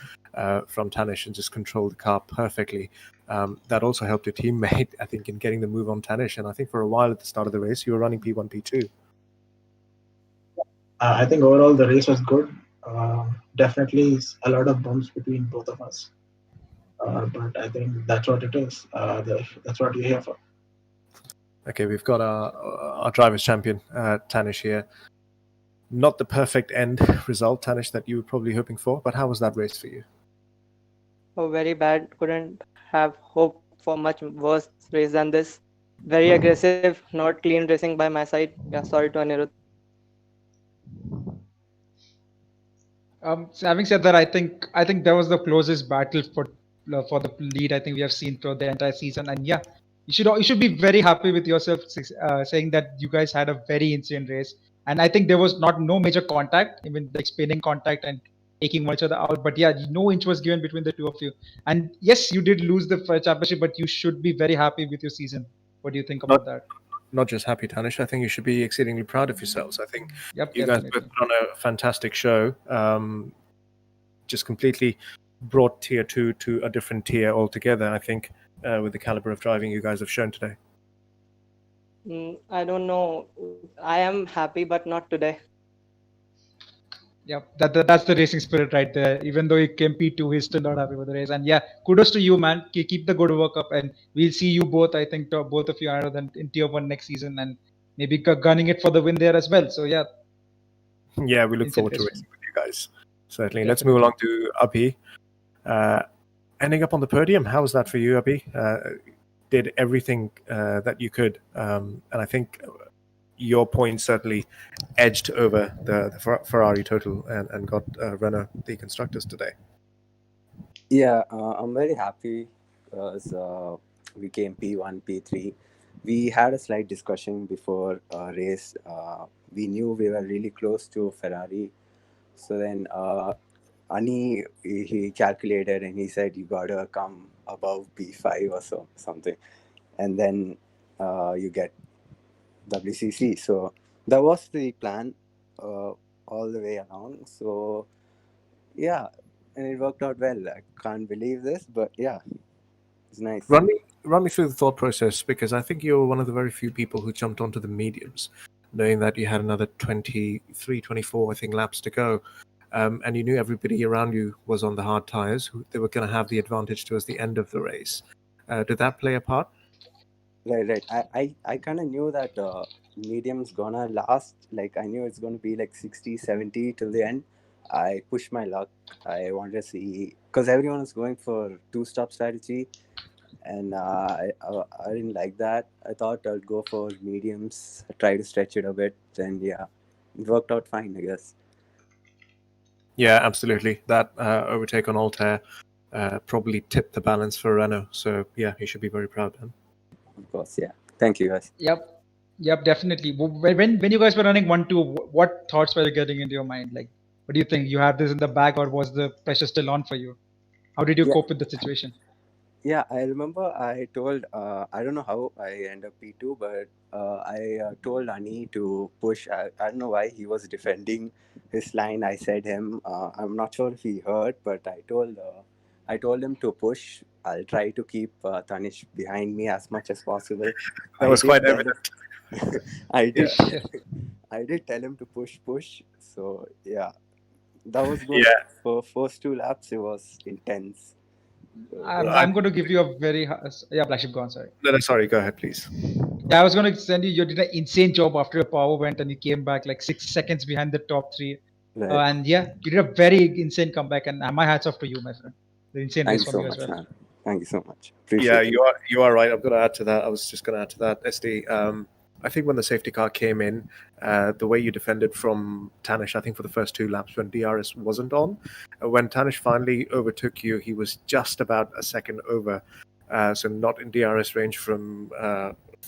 [SPEAKER 1] from Tanish and just controlled the car perfectly. That also helped your teammate, I think, in getting the move on Tanish. And I think for a while at the start of the race, you were running P1, P2.
[SPEAKER 5] I think overall the race was good. Definitely a lot of bumps between both of us. But I think that's what it is. That's what we're here for.
[SPEAKER 1] Okay, we've got our driver's champion, Tanish, here. Not the perfect end result, Tanish, that you were probably hoping for, but how was that race for you?
[SPEAKER 6] Oh, very bad. Couldn't have hoped for much worse race than this. Very aggressive, not clean racing by my side. Yeah, sorry to Anirudh.
[SPEAKER 2] So having said that, I think that was the closest battle for the lead I think we have seen throughout the entire season. And yeah, you should be very happy with yourself saying that you guys had a very insane race. And I think there was no major contact, even like spinning contact and taking each other out. But yeah, no inch was given between the two of you. And yes, you did lose the championship, but you should be very happy with your season. What do you think about that?
[SPEAKER 1] Not just happy, Tanish. I think you should be exceedingly proud of yourselves. I think
[SPEAKER 2] Yep,
[SPEAKER 1] you guys both put on a fantastic show. Just completely brought Tier 2 to a different tier altogether, I think, with the caliber of driving you guys have shown today.
[SPEAKER 6] I don't know. I am happy, but not today.
[SPEAKER 2] Yep, that's the racing spirit right there. Even though he came P2, he's still not happy with the race. And yeah, kudos to you, man. Keep the good work up, and we'll see you both. I think both of you are in Tier 1 next season, and maybe gunning it for the win there as well. So yeah.
[SPEAKER 1] Yeah, we look forward to racing with you guys. Certainly. Let's move along to Abhi. Ending up on the podium, how was that for you, Abhi? Did everything that you could, and I think your points certainly edged over the Ferrari total and got Renault the constructors today.
[SPEAKER 7] Yeah, I'm very happy because we came P1, P3. We had a slight discussion before race. We knew we were really close to Ferrari. So then Ani, he calculated and he said, you got to come above P5 or something. And then you get WCC. So that was the plan all the way around. So yeah, and it worked out well. I can't believe this, but yeah, it's nice.
[SPEAKER 1] Run me through the thought process, because I think you're one of the very few people who jumped onto the mediums, knowing that you had another 23, 24, I think, laps to go. And you knew everybody around you was on the hard tires. They were going to have the advantage towards the end of the race. Did that play a part?
[SPEAKER 7] Right. I kind of knew that medium's gonna last. Like, I knew it's going to be like 60, 70 till the end. I pushed my luck. I wanted to see, because everyone is going for two-stop strategy, and I didn't like that. I thought I'd go for mediums, try to stretch it a bit, and yeah, it worked out fine, I guess.
[SPEAKER 1] Yeah, absolutely. That overtake on Altair probably tipped the balance for Renault. So yeah, he should be very proud, man.
[SPEAKER 7] Of course, yeah. Thank you, guys.
[SPEAKER 2] Yep, definitely. When you guys were running 1-2, what thoughts were getting into your mind? Like, what do you think? You have this in the bag, or was the pressure still on for you? How did you cope with the situation?
[SPEAKER 7] Yeah, I remember I told, I don't know how I end up P2, but I told Ani to push. I don't know why he was defending his line. I said him, I'm not sure if he heard, but I told him to push. I'll try to keep Tanish behind me as much as possible.
[SPEAKER 1] That was quite evident.
[SPEAKER 7] I did tell him to push. So yeah, that was good.
[SPEAKER 1] Yeah.
[SPEAKER 7] For first 2 laps, it was intense.
[SPEAKER 2] I'm going to give you a very Blacksheep, go on, sorry.
[SPEAKER 1] No, sorry, go ahead, please.
[SPEAKER 2] Yeah, I was going to send you did an insane job after your power went, and you came back like 6 seconds behind the top 3.
[SPEAKER 7] Right.
[SPEAKER 2] And yeah, you did a very insane comeback, and my hats off to you, my friend. The insane race from you as well.
[SPEAKER 7] Man. Thank you so much.
[SPEAKER 1] Appreciate it. You are right. I'm going to add to that. I was just going to add to that, SD. I think when the safety car came in, the way you defended from Tanish, I think for the first 2 laps when DRS wasn't on, when Tanish finally overtook you, he was just about a second over, so not in DRS range from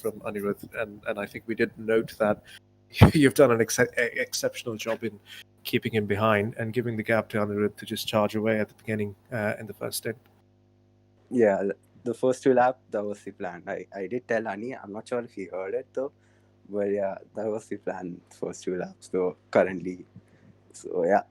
[SPEAKER 1] Anirudh. And I think we did note that you've done an exceptional job in keeping him behind and giving the gap to Anirudh to just charge away at the beginning in the first stint.
[SPEAKER 7] Yeah, the first 2 laps, that was the plan. I did tell Ani, I'm not sure if he heard it though, but yeah, that was the plan, first 2 laps though, currently. So yeah.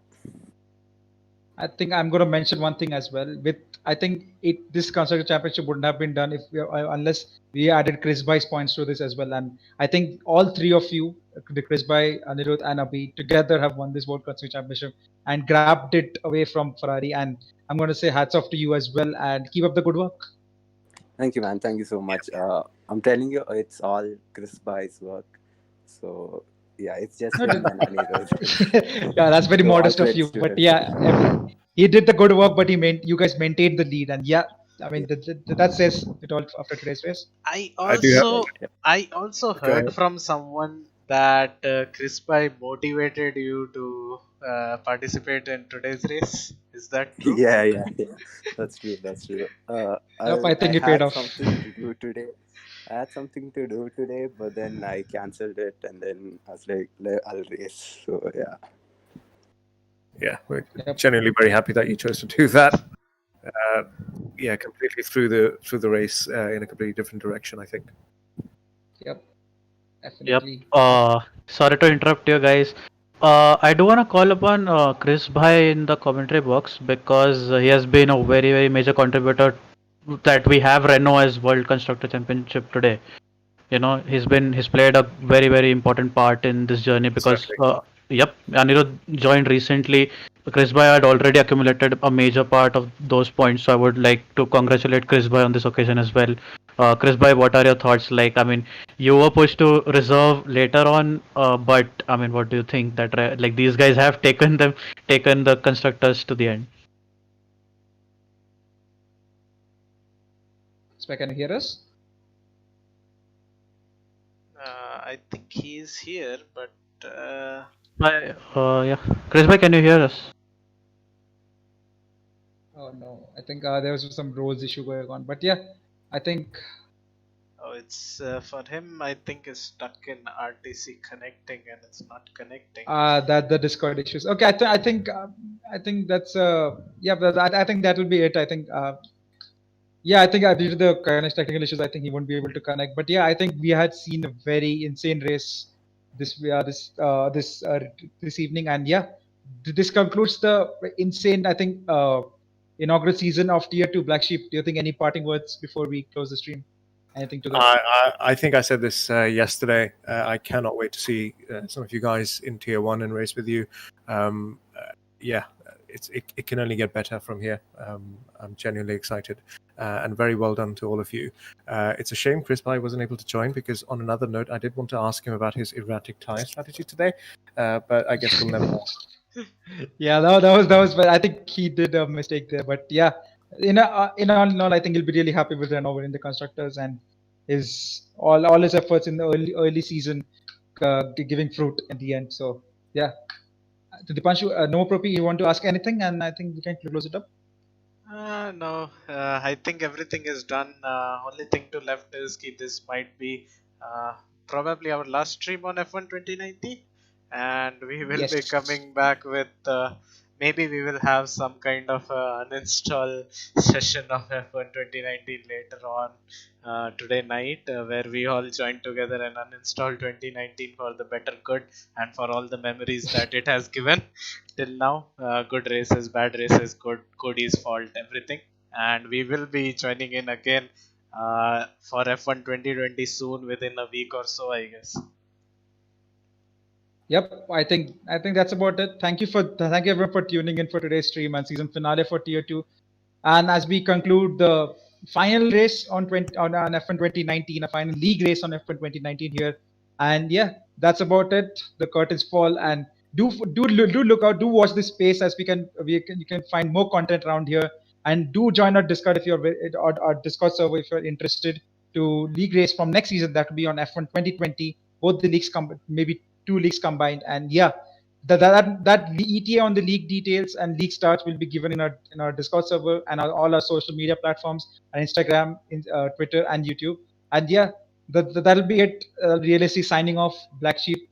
[SPEAKER 2] I think I'm going to mention one thing as well. I think this constructor championship wouldn't have been done if unless we added Chris Bai's points to this as well. And I think all 3 of you, the Chris Bai, Anirudh, and Abhi, together have won this World Constructor Championship and grabbed it away from Ferrari. And I'm going to say hats off to you as well, and keep up the good work.
[SPEAKER 7] Thank you, man. Thank you so much. I'm telling you, it's all Chris Bai's work. So yeah, it's just him and Anirudh.
[SPEAKER 2] Yeah, that's very modest of you. But yeah, he did the good work, but you guys maintained the lead. And yeah, I mean, that says it all after today's race.
[SPEAKER 3] I also heard from someone that Chris Bai motivated you to participate in today's race. Is that true?
[SPEAKER 7] Yeah. That's true.
[SPEAKER 2] I think it paid off.
[SPEAKER 7] I had something to do today, but then I cancelled it, and then I was like, I'll race. So yeah.
[SPEAKER 1] Yeah, we're
[SPEAKER 2] Yep.
[SPEAKER 1] genuinely very happy that you chose to do that. Yeah, completely through the race in a completely different direction, I think.
[SPEAKER 2] Yep.
[SPEAKER 8] Yep.
[SPEAKER 2] Definitely.
[SPEAKER 8] Sorry to interrupt you guys. I do want to call upon Chris Bhai in the commentary box because he has been a very, very major contributor that we have Renault as World Constructor Championship today. You know, he's played a very, very important part in this journey because
[SPEAKER 1] Certainly.
[SPEAKER 8] yep, Anirudh joined recently. Chris Bhai had already accumulated a major part of those points, so I would like to congratulate Chris Bhai on this occasion as well. Chris Bhai, what are your thoughts? Like, I mean, you were pushed to reserve later on, but I mean, what do you think that like these guys have taken the constructors to the end?
[SPEAKER 2] So can you hear us?
[SPEAKER 3] I think he's here, but
[SPEAKER 8] Yeah, Chris Bhai, can you hear us?
[SPEAKER 2] Oh no, I think there was some roles issue going on. But yeah, I think
[SPEAKER 3] oh, it's for him. I think is stuck in RTC connecting, and it's not connecting.
[SPEAKER 2] that the Discord issues. Okay, I think that's yeah, but I think that will be it. I think yeah, I think due to the kind of technical issues, I think he won't be able to connect. But yeah, I think we had seen a very insane race this evening, and yeah, this concludes the insane, I think, inaugural season of Tier-2 Blacksheep. Do you think any parting words before we close the stream? Anything to that?
[SPEAKER 1] I think I said this yesterday. I cannot wait to see some of you guys in Tier 1 and race with you. Yeah, it can only get better from here. I'm genuinely excited and very well done to all of you. It's a shame Chris Bhai wasn't able to join because on another note, I did want to ask him about his erratic tire strategy today, but I guess we'll never know.
[SPEAKER 2] Yeah, that was. But I think he did a mistake there. But yeah, in all in all, I think he'll be really happy with Renault in the constructors and his all his efforts in the early season giving fruit in the end. So yeah, to Dipanshu, no Propi, you want to ask anything, and I think we can close it up.
[SPEAKER 3] No, I think everything is done. Only thing to left is this might be probably our last stream on F1 2019, and we will be
[SPEAKER 2] Yes.
[SPEAKER 3] coming back with maybe we will have some kind of uninstall session of F1 2019 later on today night, where we all join together and uninstall 2019 for the better good and for all the memories that it has given till now. Good races, bad races, Cody's fault, everything. And we will be joining in again for F1 2020 soon, within a week or so, I guess.
[SPEAKER 2] Yep, I think that's about it. Thank you everyone for tuning in for today's stream and season finale for Tier-2. And as we conclude the final race on F1 2019, a final league race on F1 2019 here. And yeah, that's about it. The curtains fall, and do look out, do watch this space as you can find more content around here. And do join our Discord if you're our Discord server if you're interested to league race from next season. That will be on F1 2020. Both the leagues maybe 2 leagues combined. And yeah, that ETA on the league details and league starts will be given in our Discord server and all our social media platforms and Instagram, Twitter, and YouTube. And yeah, that'll be it. Realistically signing off. Black Sheep.